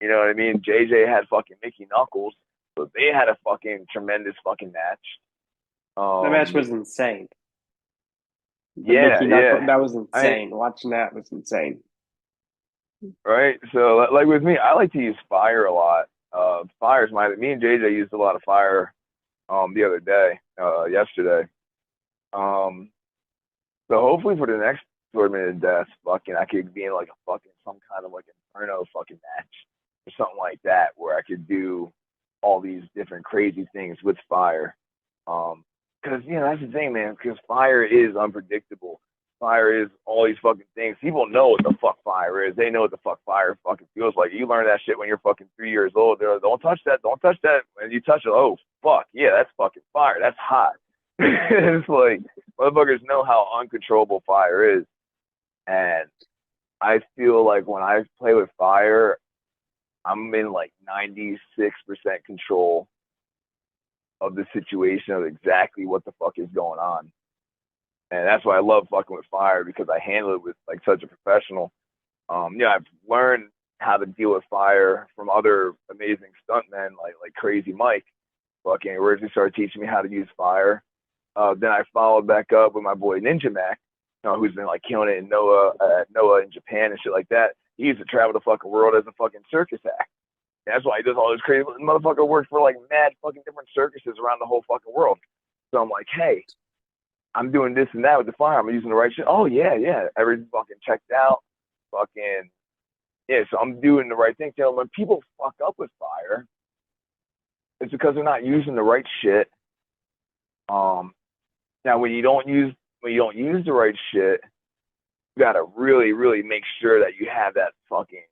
You know what I mean? JJ had fucking Mickey Knuckles, so they had a fucking tremendous fucking match. The match Um, was insane. The yeah, Mickey yeah. Knuckle, that was I insane. Watching that was insane. right. So like with me, I like to use fire a lot. Fire's my me and JJ used a lot of fire the other day, yesterday. Um, so hopefully for the next tournament of death, fucking I could be in like a fucking some kind of like inferno fucking match or something like that where I could do all these different crazy things with fire. Because you know that's the thing, man. Because fire is unpredictable. Fire is all these fucking things. People know what the fuck fire is. They know what the fuck fire fucking feels like. You learn that shit when you're fucking 3 years old. They're like, don't touch that. Don't touch that. And you touch it. Oh fuck, yeah, that's fucking fire. That's hot. It's like motherfuckers know how uncontrollable fire is, and I feel like when I play with fire, I'm in like 96% control of the situation of exactly what the fuck is going on. And that's why I love fucking with fire because I handle it with like such a professional. Yeah, I've learned how to deal with fire from other amazing stuntmen like Crazy Mike. Fucking originally started teaching me how to use fire. Then I followed back up with my boy Ninja Mac, who's been like killing it in Noah in Japan and shit like that. He used to travel the fucking world as a fucking circus act. And that's why he does all this crazy. Motherfucker works for like mad fucking different circuses around the whole fucking world. So I'm like, hey, I'm doing this and that with the fire. I'm using the right shit. Oh yeah, yeah. Everything fucking checked out. Fucking yeah. So I'm doing the right thing. So when people fuck up with fire, it's because they're not using the right shit. Um, Now when you don't use the right shit, you gotta really, really make sure that you have that fucking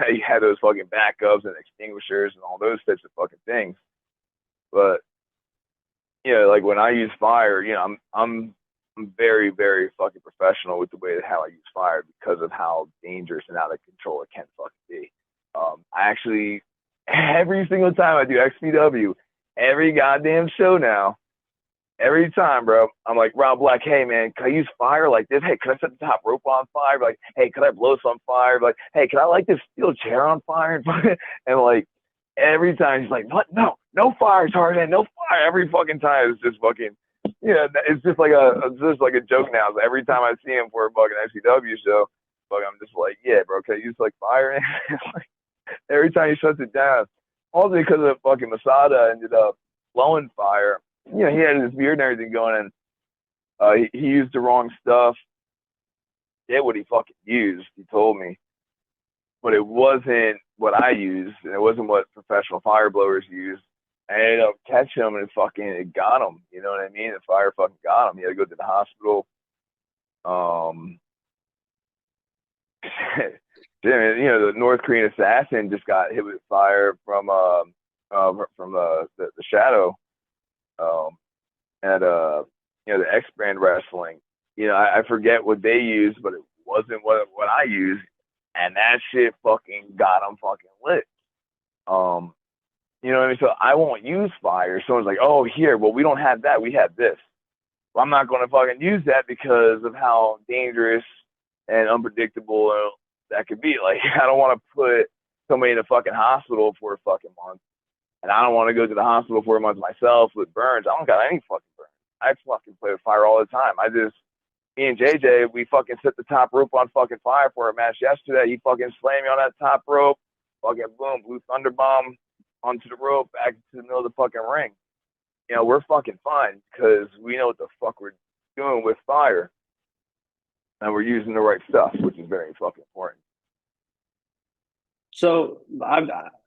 you have those fucking backups and extinguishers and all those types of fucking things. But you know, like when I use fire, you know, I'm very, very fucking professional with the way that how I use fire because of how dangerous and out of control it can fucking be. I actually every single time I do XPW, every goddamn show now, every time, bro, I'm like, Rob Black, hey, man, can I use fire like this? Hey, can I set the top rope on fire? Like, hey, can I blow some fire? Like, hey, can I light this steel chair on fire? And like, every time he's like, what? No, no fire, Tarzan, no fire. Every fucking time it's just fucking, yeah, it's just like a joke now. So every time I see him for a fucking XCW show, fuck, I'm just like, yeah, bro, can I use like fire? Like, every time he shuts it down, also because of fucking Masada ended up blowing fire. You know, he had his beard and everything going, and he used the wrong stuff. Did what he fucking used. He told me, but it wasn't what I used, and it wasn't what professional fire blowers use. I ended up catching him, and it got him. You know what I mean? The fire fucking got him. He had to go to the hospital. Um, you know, the North Korean assassin just got hit with fire from the shadow. Um, at you know, the X brand wrestling. You know, I forget what they used, but it wasn't what I used, and that shit fucking got them fucking lit. Um, you know what I mean? So I won't use fire. Someone's like, oh, here, well, we don't have that. We have this. Well, I'm not going to fucking use that because of how dangerous and unpredictable that could be. Like, I don't want to put somebody in a fucking hospital for a fucking month, and I don't want to go to the hospital for a month myself with burns. I don't got any fucking burns. I fucking play with fire all the time. Me and JJ, we fucking set the top rope on fucking fire for a match yesterday. He fucking slammed me on that top rope. Fucking boom, blue thunder bomb onto the rope, back to the middle of the fucking ring. You know, we're fucking fine because we know what the fuck we're doing with fire. And we're using the right stuff, which is very fucking important. So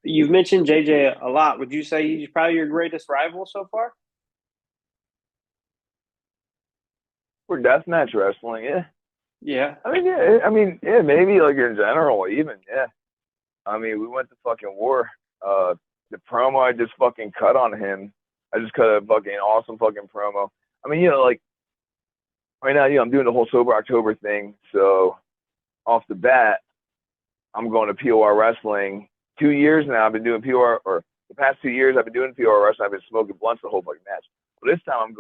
you've mentioned JJ a lot. Would you say he's probably your greatest rival so far? For deathmatch wrestling, yeah. Yeah. I mean, yeah. I mean, yeah. Maybe like in general, even, yeah. I mean, we went to fucking war. The promo I just fucking cut on him. I just cut a fucking awesome fucking promo. I mean, like right now, I'm doing the whole sober October thing. So off the bat, I'm going to POR wrestling. 2 years now, I've been doing POR, or the past 2 years, I've been doing POR wrestling. I've been smoking blunts the whole fucking match. But this time,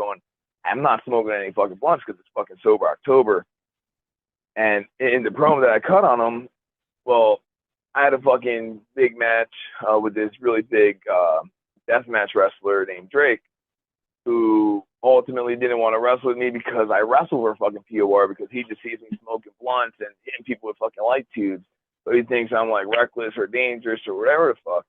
I'm not smoking any fucking blunts because it's fucking sober October. And in the promo that I cut on him, well, I had a fucking big match with this really big deathmatch wrestler named Drake, who ultimately didn't want to wrestle with me because I wrestle for fucking POR because he just sees me smoking blunts and hitting people with fucking light tubes. So he thinks I'm like reckless or dangerous or whatever the fuck.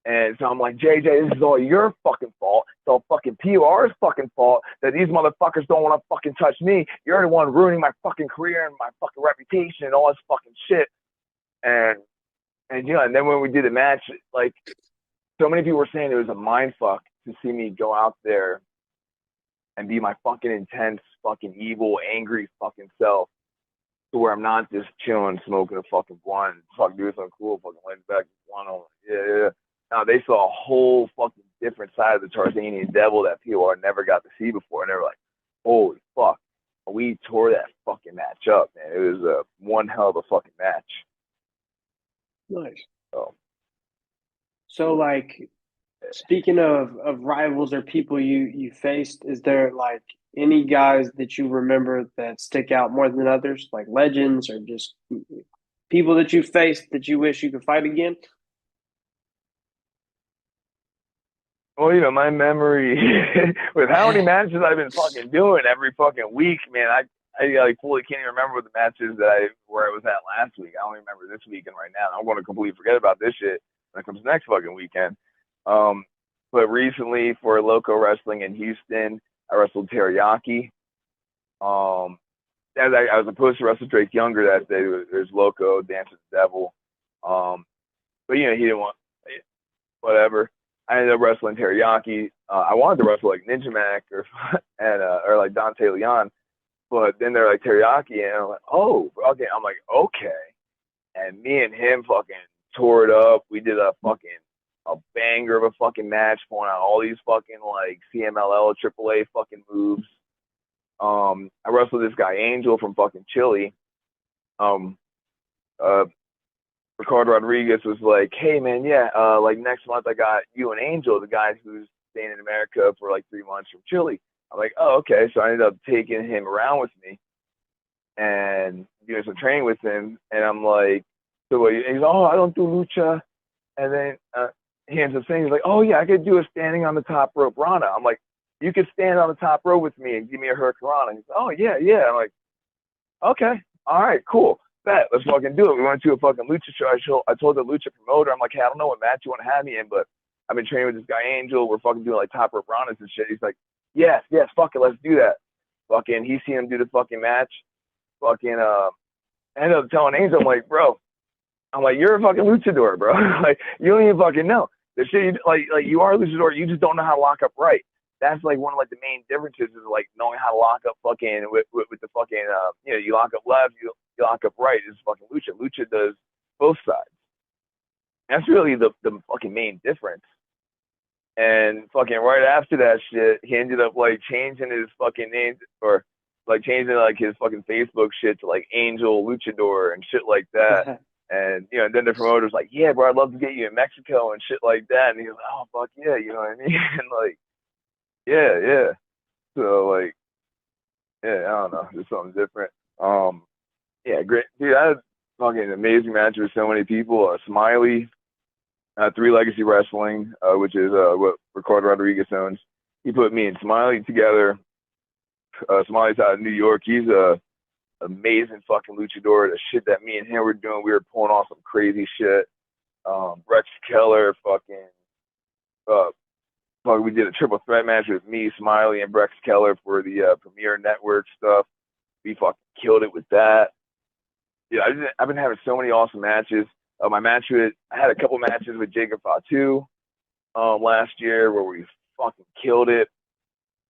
And so I'm like, JJ, this is all your fucking fault. It's all fucking POR's fucking fault that these motherfuckers don't want to fucking touch me. You're the one ruining my fucking career and my fucking reputation and all this fucking shit. And and then when we did the match, like so many people were saying it was a mind fuck to see me go out there and be my fucking intense, fucking evil, angry fucking self, to where I'm not just chilling, smoking a fucking blunt, fucking doing something cool, fucking laying back, blunt on. Yeah. Now they saw a whole fucking different side of the Tarzanian devil that POR never got to see before, and they were like, "Holy fuck!" We tore that fucking match up, man. It was one hell of a fucking match. Nice. So, So like speaking of rivals or people you faced, is there like any guys that you remember that stick out more than others, like legends or just people that you faced that you wish you could fight again? well, my memory with how many matches I've been fucking doing every fucking week, man. I like fully can't even remember the matches where I was at last week. I only remember this weekend right now. I'm going to completely forget about this shit when it comes next fucking weekend. Um, but recently for Loco Wrestling in Houston, I wrestled Teriyaki. As I was supposed to wrestle Drake Younger that day. There's Loco, Dance with the Devil. But he didn't want whatever. I ended up wrestling Teriyaki. I wanted to wrestle like Ninja Mac or like Dante Leon, but then they're like Teriyaki, and I'm like, oh, okay. I'm like, okay. And me and him fucking tore it up. We did a banger of a fucking match, pulling out all these fucking like CMLL, AAA fucking moves. I wrestled this guy Angel from fucking Chile. Um, uh, Ricardo Rodriguez was like, hey man, yeah, like next month I got you and Angel, the guy who's staying in America for like 3 months from Chile. I'm like, oh, okay. So I ended up taking him around with me and doing some training with him. And I'm like, so he's like, oh, I don't do lucha. And then he ends up saying, he's like, oh yeah, I could do a standing on the top rope Rana. I'm like, you could stand on the top rope with me and give me a hurricanrana. He's like, oh yeah, yeah. I'm like, okay, all right, cool. Bet, let's fucking do it. We went to a fucking lucha show. I told the lucha promoter, I'm like, hey, I don't know what match you want to have me in, but I've been training with this guy Angel. We're fucking doing like top rope Ranas and shit. He's like, yes, fuck it, let's do that. Fucking, he's seen him do the fucking match. Fucking, I ended up telling Angel, I'm like, bro, I'm like, you're a fucking luchador, bro. Like, you don't even fucking know. The shit, like you are a luchador, you just don't know how to lock up right. That's like one of like the main differences is like knowing how to lock up fucking with the fucking, you lock up left, you lock up right. Is fucking lucha. Lucha does both sides. That's really the fucking main difference. And fucking right after that shit, he ended up like changing his fucking name or like changing like his fucking Facebook shit to like Angel Luchador and shit like that. And and then the promoter's like, yeah, bro, I'd love to get you in Mexico and shit like that. And he was like, oh fuck yeah, you know what I mean? And like, yeah. So like, yeah, I don't know, just something different. Yeah, great, dude. I had fucking amazing match with so many people. Smiley, Three Legacy Wrestling, which is what Ricardo Rodriguez owns. He put me and Smiley together. Smiley's out of New York. He's a amazing fucking luchador. The shit that me and him were doing, we were pulling off some crazy shit. Rex Keller, we did a triple threat match with me, Smiley, and Rex Keller for the Premier Network stuff. We fucking killed it with that. Yeah, I've been having so many awesome matches. My match with I had a couple matches with Jacob Fatu last year where we fucking killed it.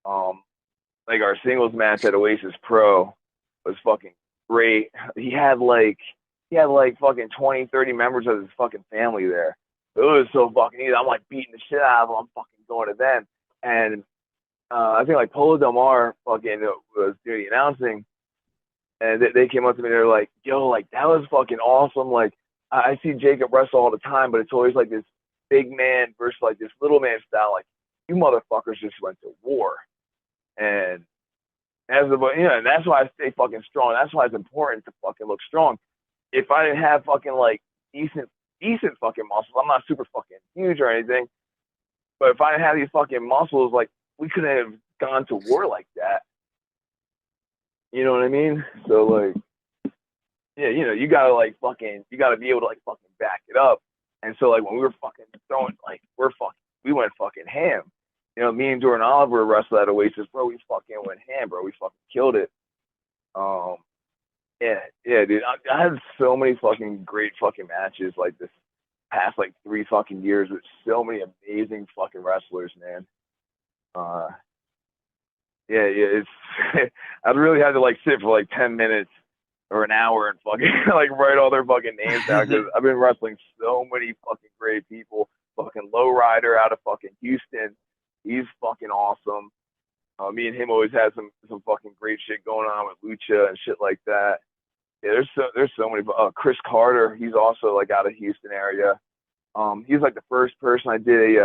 Like our singles match at Oasis Pro was fucking great. He had like fucking 20, 30 members of his fucking family there. It was so fucking easy. I'm like beating the shit out of them. I'm fucking going to them. And I think like Polo Del Mar fucking was doing the announcing, and they came up to me. They're like, "Yo, like that was fucking awesome. Like I see Jacob wrestle all the time, but it's always like this big man versus like this little man style. Like you motherfuckers just went to war." And and that's why I stay fucking strong. That's why it's important to fucking look strong. If I didn't have fucking like decent fucking muscles, I'm not super fucking huge or anything, but if I didn't have these fucking muscles, like we couldn't have gone to war like that. You know what I mean? So like, yeah, you gotta like fucking, you gotta be able to like fucking back it up. And so like when we were fucking throwing, like we went fucking ham. Me and Jordan Oliver wrestled at Oasis, bro. We fucking went ham, bro. We fucking killed it. Yeah, dude. I had so many fucking great fucking matches like this past like 3 fucking years with so many amazing fucking wrestlers, man. Yeah, it's I really had to like sit for like 10 minutes or an hour and fucking like write all their fucking names down because I've been wrestling so many fucking great people. Fucking Lowrider out of fucking Houston, he's fucking awesome. Me and him always had some fucking great shit going on with Lucha and shit like that. Yeah, there's so many. Chris Carter, he's also like out of Houston area. He's like the first person I did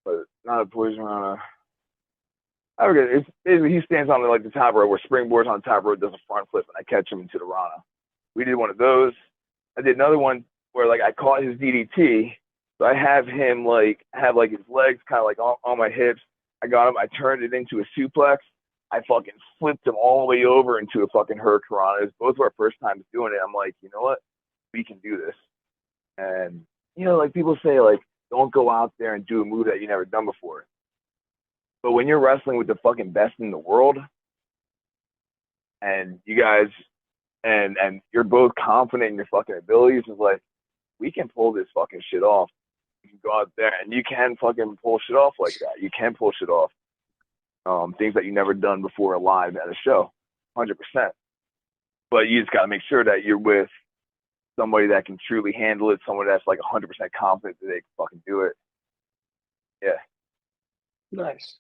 but not a poison runner. I forget. It's basically he stands on like the top rope where springboards on the top rope, does a front flip, and I catch him into the Rana. We did one of those. I did another one where like I caught his DDT. So I have him like have like his legs kind of like on my hips. I got him. I turned it into a suplex. I fucking flipped him all the way over into a fucking Hurricane. It was both of our first times doing it. I'm like, you know what? We can do this. And like people say, like don't go out there and do a move that you never done before. But when you're wrestling with the fucking best in the world, and you guys, and you're both confident in your fucking abilities, it's like we can pull this fucking shit off. You can go out there and you can fucking pull shit off like that. You can pull shit off. Things that you never done before live at a show, 100%. But you just gotta make sure that you're with somebody that can truly handle it, someone that's like 100% confident that they can fucking do it. Yeah. Nice.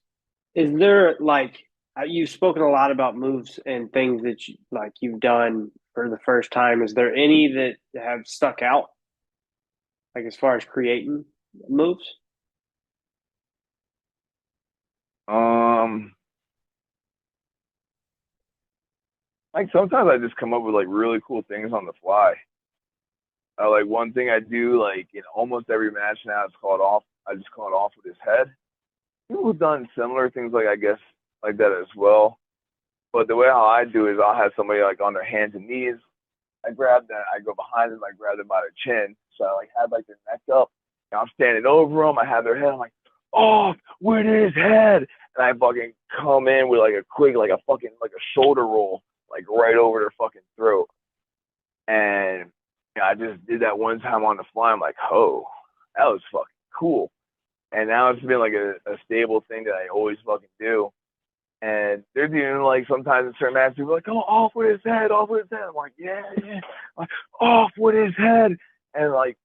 Is there like you've spoken a lot about moves and things that you've done for the first time? Is there any that have stuck out, like as far as creating moves? Like sometimes I just come up with like really cool things on the fly. Like one thing I do like in almost every match now is called off. I just call it off with his head. People have done similar things like I guess like that as well. But the way how I do is I'll have somebody like on their hands and knees. I grab them, I go behind them, I grab them by their chin. So I like have like their neck up. And I'm standing over them. I have their head. I'm like, off with his head, and I fucking come in with like a quick, like a fucking like a shoulder roll, like right over their fucking throat. And I just did that one time on the fly. I'm like, oh, that was fucking cool. And now it's been like a stable thing that I always fucking do. And there's even like sometimes in certain matches, people are like, oh, off with his head, off with his head. I'm like, yeah. Like, off with his head. And like,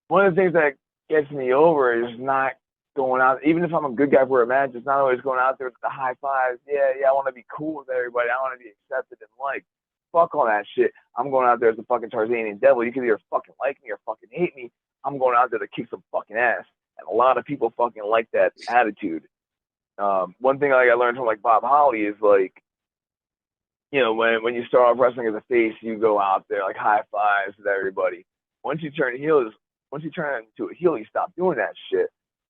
one of the things that gets me over is not going out, even if I'm a good guy for a match, it's not always going out there with the high fives. Yeah, I want to be cool with everybody. I want to be accepted and liked. Fuck all that shit. I'm going out there as a fucking Tarzanian devil. You can either fucking like me or fucking hate me. I'm going out there to kick some fucking ass. And a lot of people fucking like that attitude. One thing like I learned from like Bob Holly is like, when you start off wrestling as a face, you go out there like high fives with everybody. Once you turn into a heel, you stop doing that shit.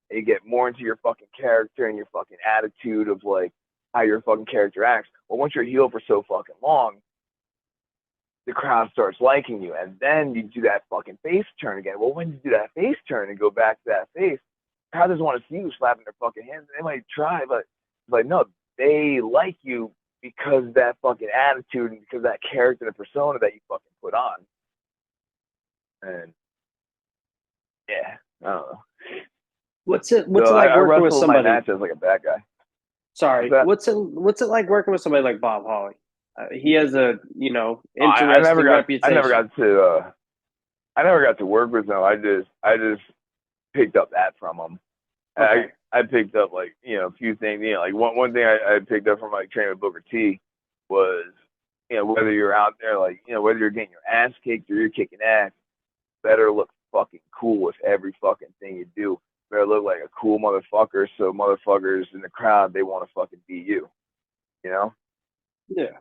And you get more into your fucking character and your fucking attitude of like how your fucking character acts. Well, once you're a heel for so fucking long, the crowd starts liking you, and then you do that fucking face turn again. Well, when you do that face turn and go back to that face, the crowd doesn't want to see you slapping their fucking hands. They might try, but it's like no, they like you because of that fucking attitude and because of that character and persona that you fucking put on. And yeah, I don't know. What's it So like I working with wrestled my somebody? match as like a bad guy. What's Sorry, that? what's it like working with somebody like Bob Holly? He has a I never interesting got reputation. I never got to work with him. I just picked up that from him. Okay, I picked up like a few things. Like one thing I picked up from like training with Booker T was whether you're out there like whether you're getting your ass kicked or you're kicking ass, better look fucking cool with every fucking thing you do. Better look like a cool motherfucker, so motherfuckers in the crowd they want to fucking be you. You know. yeah.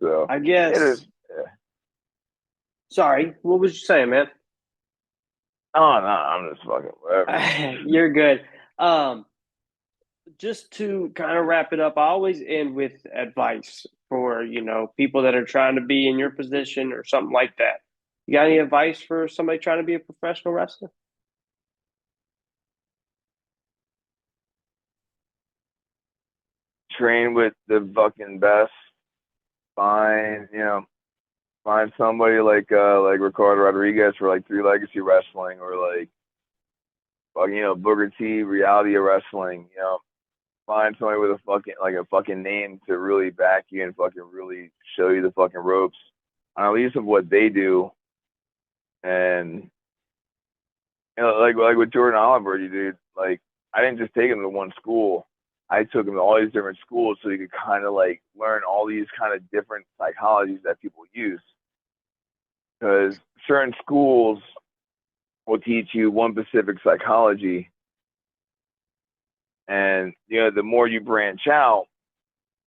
So I it is. guess. Yeah. Sorry, what was you saying, man? Oh no, I'm just fucking whatever. You're good. Um, just to kind of wrap it up, I always end with advice for, people that are trying to be in your position or something like that. You got any advice for somebody trying to be a professional wrestler? Train with the fucking best. Find somebody like Ricardo Rodriguez for like Three Legacy Wrestling or like Booker T Reality of Wrestling. Find somebody with a fucking name to really back you and fucking really show you the fucking ropes on at least of what they do. And like with Jordan Oliver, dude, like I didn't just take him to one school. I took him to all these different schools so he could kind of like learn all these kind of different psychologies that people use. Because certain schools will teach you one specific psychology, and the more you branch out,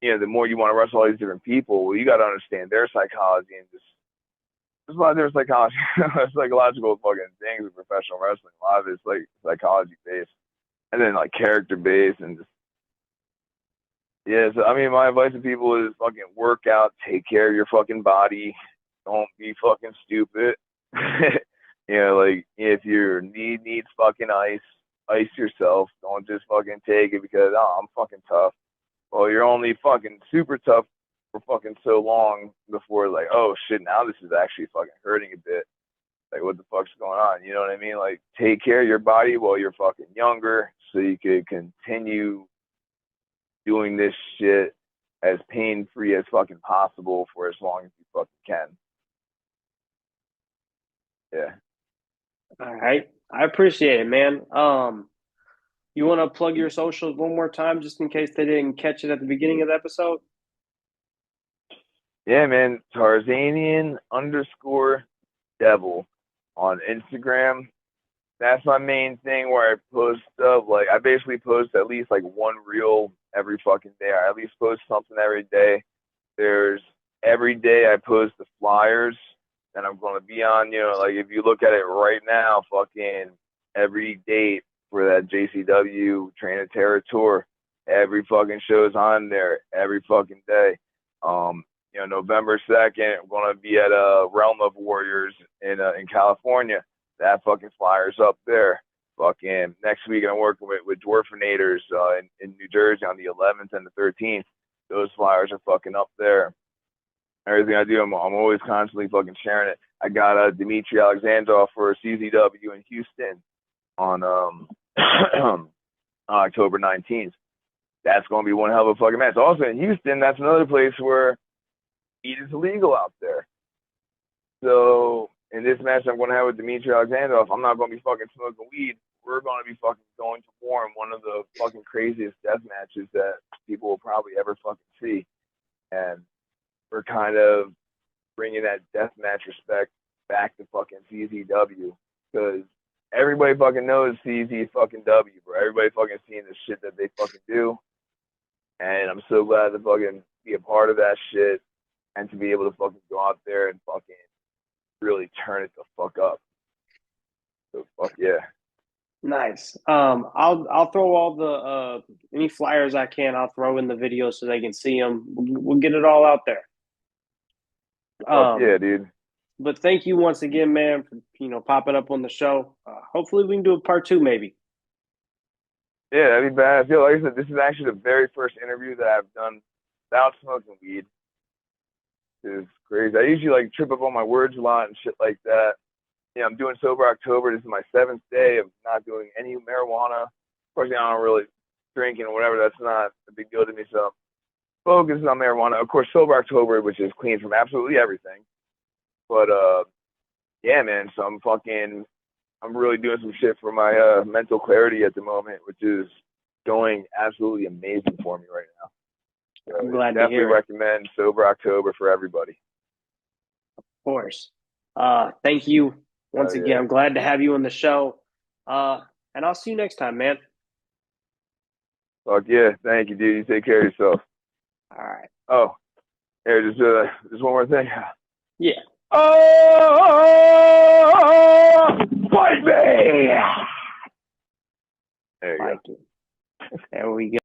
the more you want to wrestle all these different people. Well, you got to understand their psychology and just there's a lot of their psychology, psychological fucking things with professional wrestling. A lot of it's like psychology based, and then like character based, and just yeah. So I mean, my advice to people is fucking work out, take care of your fucking body, don't be fucking stupid. Like if your knee needs fucking ice yourself. Don't just fucking take it because I'm fucking tough. Well, you're only fucking super tough for fucking so long before like, oh shit, now this is actually fucking hurting a bit. Like what the fuck's going on? You know what I mean? Like take care of your body while you're fucking younger so you could continue doing this shit as pain free as fucking possible for as long as you fucking can. Yeah. All right. I appreciate it, man. You want to plug your socials one more time just in case they didn't catch it at the beginning of the episode? Yeah, man. Tarzanian_devil on Instagram. That's my main thing where I post stuff. Like I basically post at least like one reel every fucking day. I at least post something every day. There's every day I post the flyers that I'm gonna be on. Like if you look at it right now, fucking every date for that JCW Train of Terror tour, every fucking show's on there every fucking day. Um, November 2nd, I'm gonna be at Realm of Warriors in California. That fucking flyer's up there. Fucking next week I'm working with Dwarfinators in New Jersey on the 11th and the 13th. Those flyers are fucking up there. Everything I do, I'm always constantly fucking sharing it. I got Dmitry Alexandrov for CZW in Houston on October 19th. That's going to be one hell of a fucking match. Also in Houston, that's another place where weed is illegal out there. So in this match I'm going to have with Dmitry Alexandrov, I'm not going to be fucking smoking weed. We're going to be fucking going to war in one of the fucking craziest death matches that people will probably ever fucking see. And we're kind of bringing that deathmatch respect back to fucking CZW because everybody fucking knows CZ fucking W, bro. Everybody fucking seeing the shit that they fucking do, and I'm so glad to fucking be a part of that shit and to be able to fucking go out there and fucking really turn it the fuck up. So fuck yeah. Nice. I'll throw all the any flyers I can. I'll throw in the video so they can see them. We'll get it all out there. Fuck Um, yeah, dude. but thank you once again, man, for popping up on the show. Hopefully we can do a part two, maybe. Yeah, that'd be bad. Yo, like I said, this is actually the very first interview that I've done without smoking weed. It's crazy. I usually like trip up on my words a lot and shit like that. Yeah, I'm doing sober October. This is my 7th day of not doing any marijuana. Of course, I don't really drink and whatever. That's not a big deal to me. So focus on marijuana. Of course, sober October, which is clean from absolutely everything. But yeah, man. So I'm really doing some shit for my mental clarity at the moment, which is going absolutely amazing for me right now. So I'm glad to definitely hear it. recommend sober October for everybody. Of course. Thank you once again. Yeah. I'm glad to have you on the show. And I'll see you next time, man. Fuck yeah. Thank you, dude. You take care of yourself. All right. Oh, here, just one more thing. Yeah. Oh, fight me! There you go. Like it. There we go.